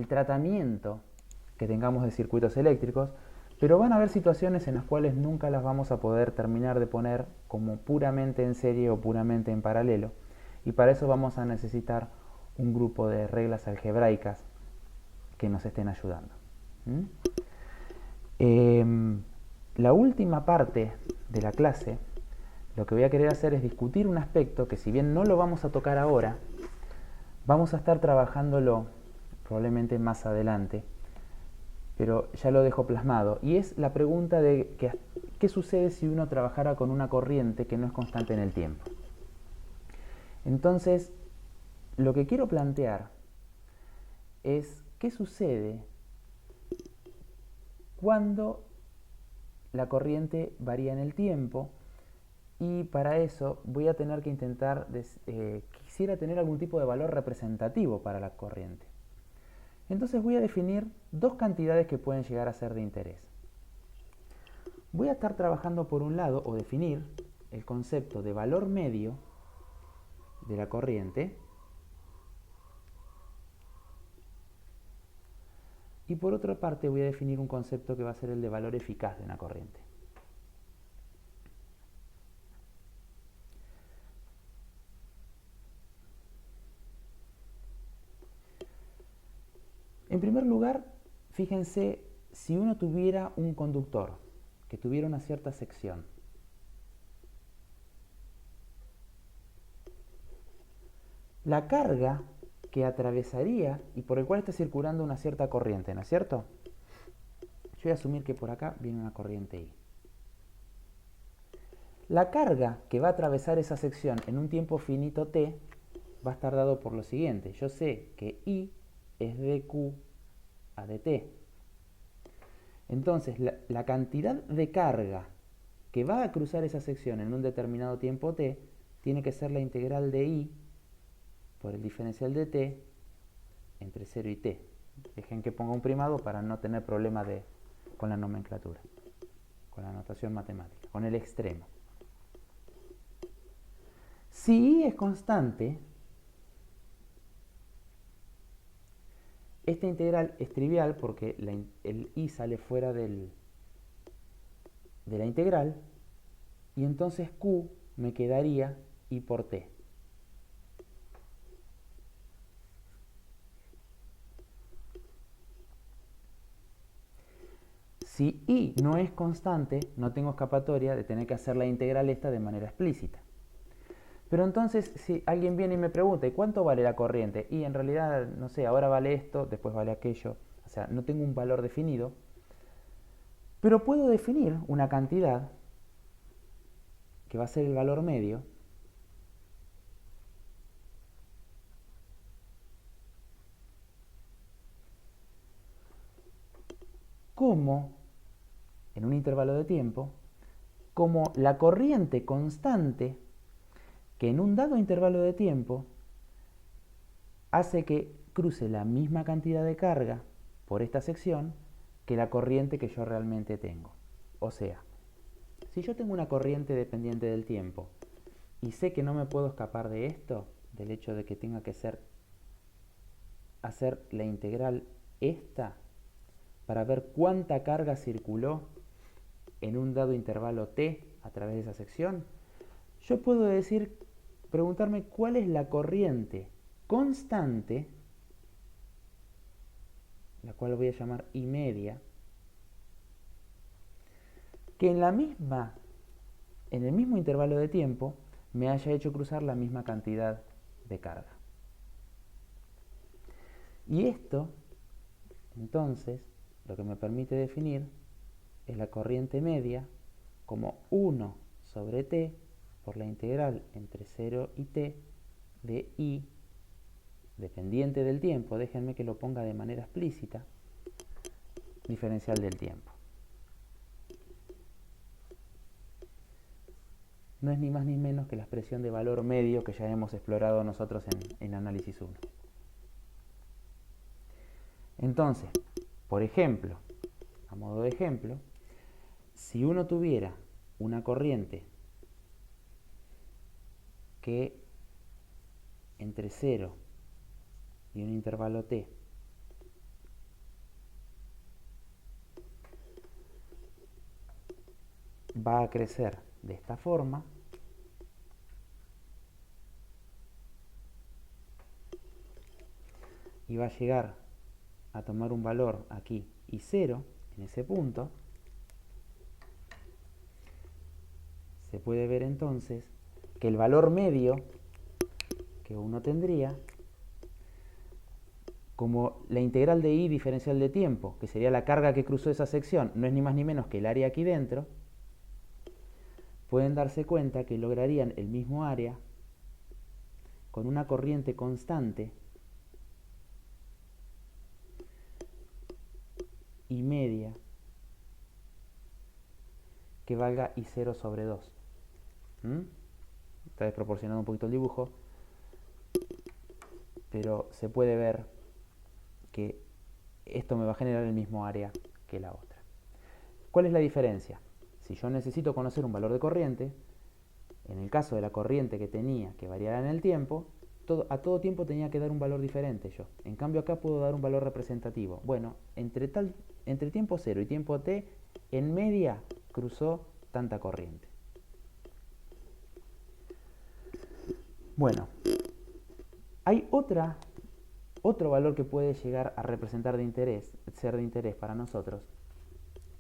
tratamiento que tengamos de circuitos eléctricos, pero van a haber situaciones en las cuales nunca las vamos a poder terminar de poner como puramente en serie o puramente en paralelo, y para eso vamos a necesitar un grupo de reglas algebraicas que nos estén ayudando. La última parte de la clase, lo que voy a querer hacer es discutir un aspecto que, si bien no lo vamos a tocar ahora, vamos a estar trabajándolo probablemente más adelante, pero ya lo dejo plasmado, y es la pregunta de qué sucede si uno trabajara con una corriente que no es constante en el tiempo. Entonces, lo que quiero plantear es qué sucede cuando la corriente varía en el tiempo, y para eso voy a tener que intentar, quisiera tener algún tipo de valor representativo para la corriente. Entonces voy a definir dos cantidades que pueden llegar a ser de interés. Voy a estar trabajando por un lado, o definir el concepto de valor medio de la corriente, y por otra parte voy a definir un concepto que va a ser el de valor eficaz de una corriente. En primer lugar, fíjense, si uno tuviera un conductor que tuviera una cierta sección, la carga que atravesaría y por el cual está circulando una cierta corriente, ¿no es cierto? Yo voy a asumir que por acá viene una corriente I. La carga que va a atravesar esa sección en un tiempo finito t va a estar dado por lo siguiente. Yo sé que I es dQ a dt. Entonces, la cantidad de carga que va a cruzar esa sección en un determinado tiempo t tiene que ser la integral de I por el diferencial de t entre 0 y t. Dejen que ponga un primado para no tener problema con la nomenclatura, con la notación matemática, con el extremo. Si I es constante, esta integral es trivial porque el I sale fuera de la integral, y entonces Q me quedaría I por T. Si I no es constante, no tengo escapatoria de tener que hacer la integral esta de manera explícita. Pero entonces, si alguien viene y me pregunta, ¿y cuánto vale la corriente? Y en realidad, no sé, ahora vale esto, después vale aquello. O sea, no tengo un valor definido, pero puedo definir una cantidad que va a ser el valor medio, como, en un intervalo de tiempo, como la corriente constante que en un dado intervalo de tiempo hace que cruce la misma cantidad de carga por esta sección que la corriente que yo realmente tengo. O sea, si yo tengo una corriente dependiente del tiempo y sé que no me puedo escapar de esto, del hecho de que tenga que hacer la integral esta para ver cuánta carga circuló en un dado intervalo t a través de esa sección, yo puedo preguntarme cuál es la corriente constante, la cual voy a llamar I media, que en el mismo intervalo de tiempo me haya hecho cruzar la misma cantidad de carga. Y esto, entonces, lo que me permite definir es la corriente media como 1 sobre t por la integral entre 0 y t de I, dependiente del tiempo, déjenme que lo ponga de manera explícita, diferencial del tiempo. No es ni más ni menos que la expresión de valor medio que ya hemos explorado nosotros en análisis 1. Entonces, por ejemplo, a modo de ejemplo, si uno tuviera una corriente que entre 0 y un intervalo t va a crecer de esta forma, y va a llegar a tomar un valor aquí y 0 en ese punto, se puede ver entonces que el valor medio que uno tendría, como la integral de I diferencial de tiempo, que sería la carga que cruzó esa sección, no es ni más ni menos que el área aquí dentro, pueden darse cuenta que lograrían el mismo área con una corriente constante I media que valga I0 sobre 2. Está desproporcionado un poquito el dibujo, pero se puede ver que esto me va a generar el mismo área que la otra. ¿Cuál es la diferencia? Si yo necesito conocer un valor de corriente, en el caso de la corriente que tenía que variara en el tiempo, a todo tiempo tenía que dar un valor diferente yo. En cambio acá puedo dar un valor representativo. Bueno, entre tiempo 0 y tiempo t, en media cruzó tanta corriente. Bueno, hay otro valor que puede llegar a representar ser de interés para nosotros,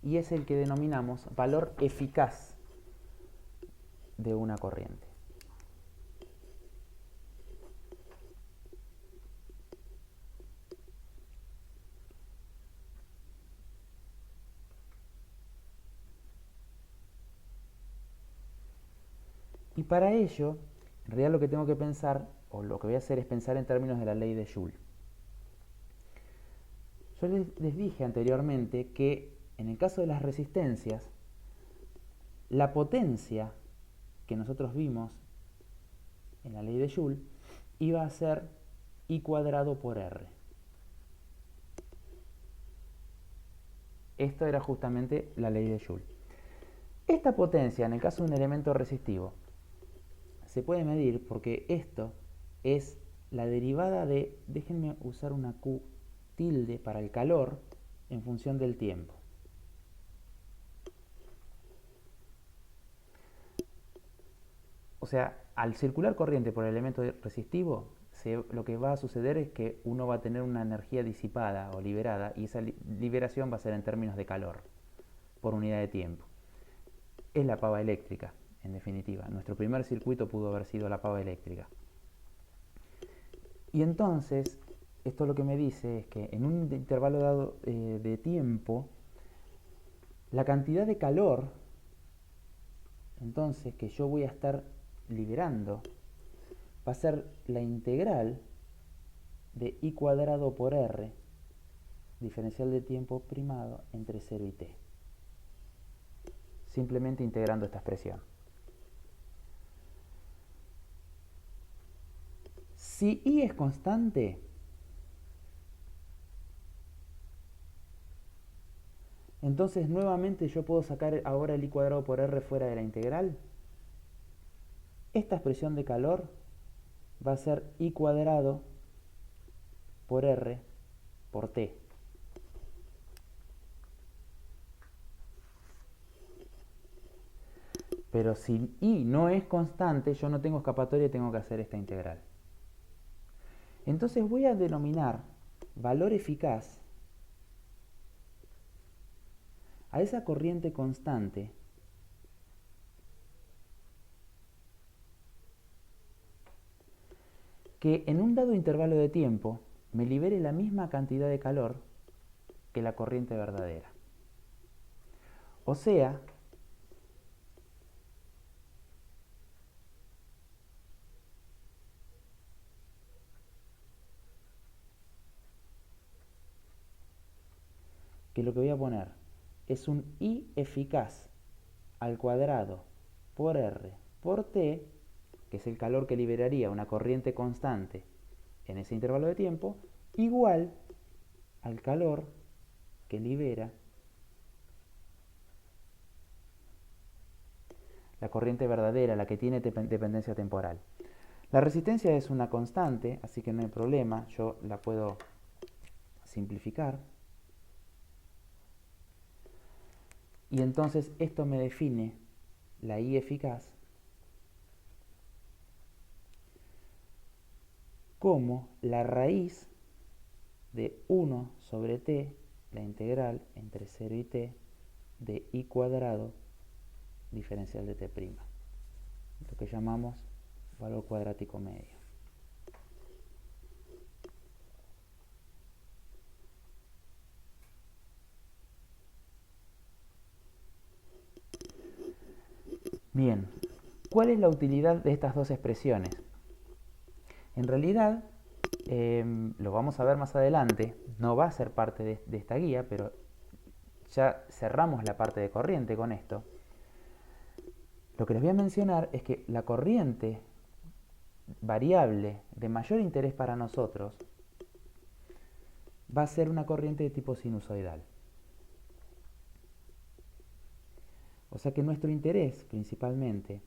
y es el que denominamos valor eficaz de una corriente. Y para ello, en realidad lo que tengo que pensar, o lo que voy a hacer es pensar en términos de la ley de Joule. Yo les dije anteriormente que en el caso de las resistencias, la potencia que nosotros vimos en la ley de Joule iba a ser I cuadrado por R. Esto era justamente la ley de Joule. Esta potencia, en el caso de un elemento resistivo, se puede medir porque esto es la derivada de, déjenme usar una Q tilde para el calor en función del tiempo. O sea, al circular corriente por el elemento resistivo, lo que va a suceder es que uno va a tener una energía disipada o liberada, y esa liberación va a ser en términos de calor por unidad de tiempo. Es la pava eléctrica. en definitiva. Nuestro primer circuito pudo haber sido la pava eléctrica. Y entonces, esto lo que me dice es que en un intervalo dado de tiempo, la cantidad de calor, entonces, que yo voy a estar liberando, va a ser la integral de I cuadrado por R, diferencial de tiempo primado, entre 0 y t. Simplemente integrando esta expresión. Si I es constante, entonces nuevamente yo puedo sacar ahora el I cuadrado por R fuera de la integral. Esta expresión de calor va a ser I cuadrado por R por T. Pero si I no es constante, yo no tengo escapatoria y tengo que hacer esta integral. Entonces voy a denominar valor eficaz a esa corriente constante que en un dado intervalo de tiempo me libere la misma cantidad de calor que la corriente verdadera. O sea, que lo que voy a poner es un I eficaz al cuadrado por R por T, que es el calor que liberaría una corriente constante en ese intervalo de tiempo, igual al calor que libera la corriente verdadera, la que tiene dependencia temporal. La resistencia es una constante, así que no hay problema, yo la puedo simplificar. Y entonces esto me define la I eficaz como la raíz de 1 sobre t, la integral entre 0 y t, de I cuadrado diferencial de t', lo que llamamos valor cuadrático medio. Bien, ¿cuál es la utilidad de estas dos expresiones? En realidad, lo vamos a ver más adelante, no va a ser parte de esta guía, pero ya cerramos la parte de corriente con esto. Lo que les voy a mencionar es que la corriente variable de mayor interés para nosotros va a ser una corriente de tipo sinusoidal. O sea que nuestro interés principalmente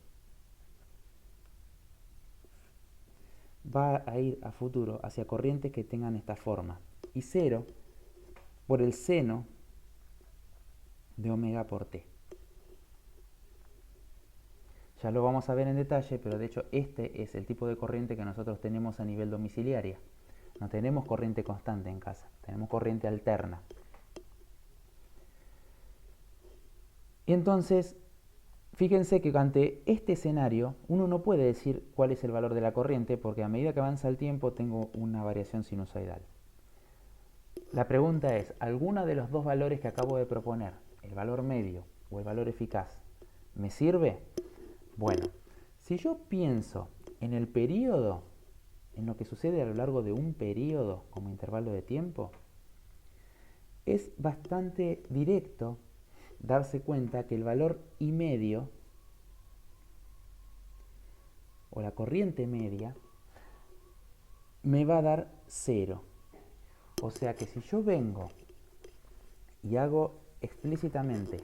va a ir a futuro hacia corrientes que tengan esta forma. Y 0 por el seno de omega por t. Ya lo vamos a ver en detalle, pero de hecho este es el tipo de corriente que nosotros tenemos a nivel domiciliaria. No tenemos corriente constante en casa, tenemos corriente alterna. Y entonces, fíjense que ante este escenario uno no puede decir cuál es el valor de la corriente porque a medida que avanza el tiempo tengo una variación sinusoidal. La pregunta es, ¿alguno de los dos valores que acabo de proponer, el valor medio o el valor eficaz, me sirve? Bueno, si yo pienso en el periodo, en lo que sucede a lo largo de un periodo como intervalo de tiempo, es bastante directo darse cuenta que el valor I medio o la corriente media me va a dar 0. O sea que si yo vengo y hago explícitamente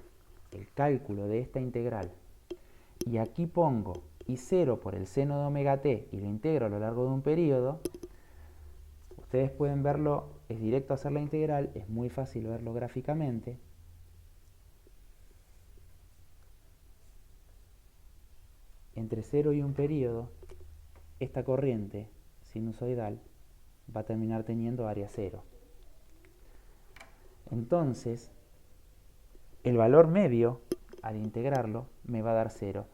el cálculo de esta integral y aquí pongo I0 por el seno de omega t y lo integro a lo largo de un periodo, ustedes pueden verlo, es directo hacer la integral, es muy fácil verlo gráficamente. Entre 0 y un periodo, esta corriente sinusoidal va a terminar teniendo área 0. Entonces, el valor medio, al integrarlo, me va a dar 0.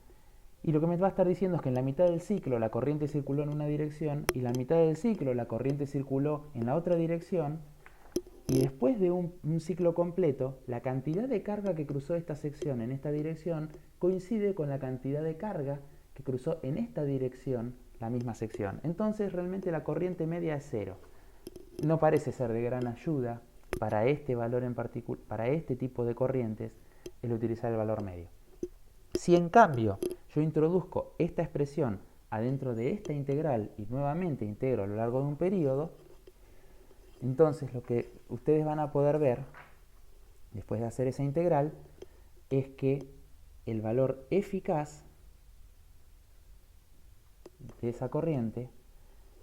Y lo que me va a estar diciendo es que en la mitad del ciclo la corriente circuló en una dirección y la mitad del ciclo la corriente circuló en la otra dirección. Y después de un ciclo completo, la cantidad de carga que cruzó esta sección en esta dirección coincide con la cantidad de carga que cruzó en esta dirección la misma sección. Entonces realmente la corriente media es cero. No parece ser de gran ayuda para este valor en particular, para este tipo de corrientes, el utilizar el valor medio. Si en cambio yo introduzco esta expresión adentro de esta integral y nuevamente integro a lo largo de un periodo, entonces lo que ustedes van a poder ver, después de hacer esa integral, es que el valor eficaz de esa corriente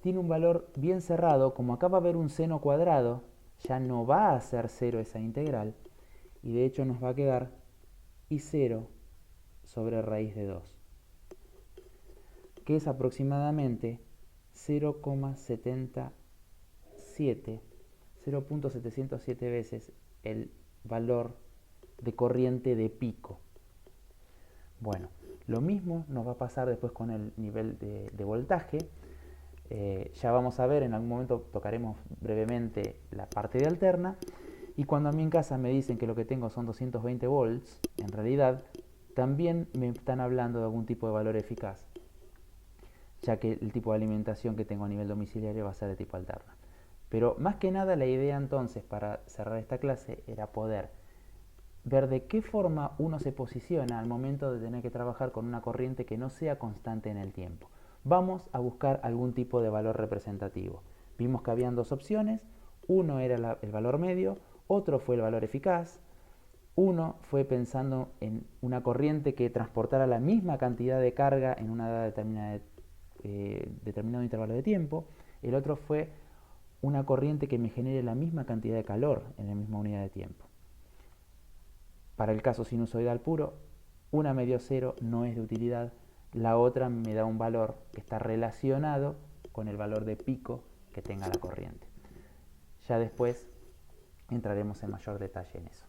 tiene un valor bien cerrado. Como acá va a haber un seno cuadrado, ya no va a ser cero esa integral, y de hecho nos va a quedar I0 sobre raíz de 2, que es aproximadamente 0,707 veces el valor de corriente de pico. Bueno, lo mismo nos va a pasar después con el nivel de voltaje. Ya vamos a ver, en algún momento tocaremos brevemente la parte de alterna. Y cuando a mí en casa me dicen que lo que tengo son 220 volts, en realidad también me están hablando de algún tipo de valor eficaz, ya que el tipo de alimentación que tengo a nivel domiciliario va a ser de tipo alterna. Pero más que nada la idea entonces para cerrar esta clase era poder ver de qué forma uno se posiciona al momento de tener que trabajar con una corriente que no sea constante en el tiempo. Vamos a buscar algún tipo de valor representativo. Vimos que habían dos opciones, uno era el valor medio, otro fue el valor eficaz. Uno fue pensando en una corriente que transportara la misma cantidad de carga en una edad determinado intervalo de tiempo. El otro fue una corriente que me genere la misma cantidad de calor en la misma unidad de tiempo. Para el caso sinusoidal puro, una medio cero no es de utilidad, la otra me da un valor que está relacionado con el valor de pico que tenga la corriente. Ya después entraremos en mayor detalle en eso.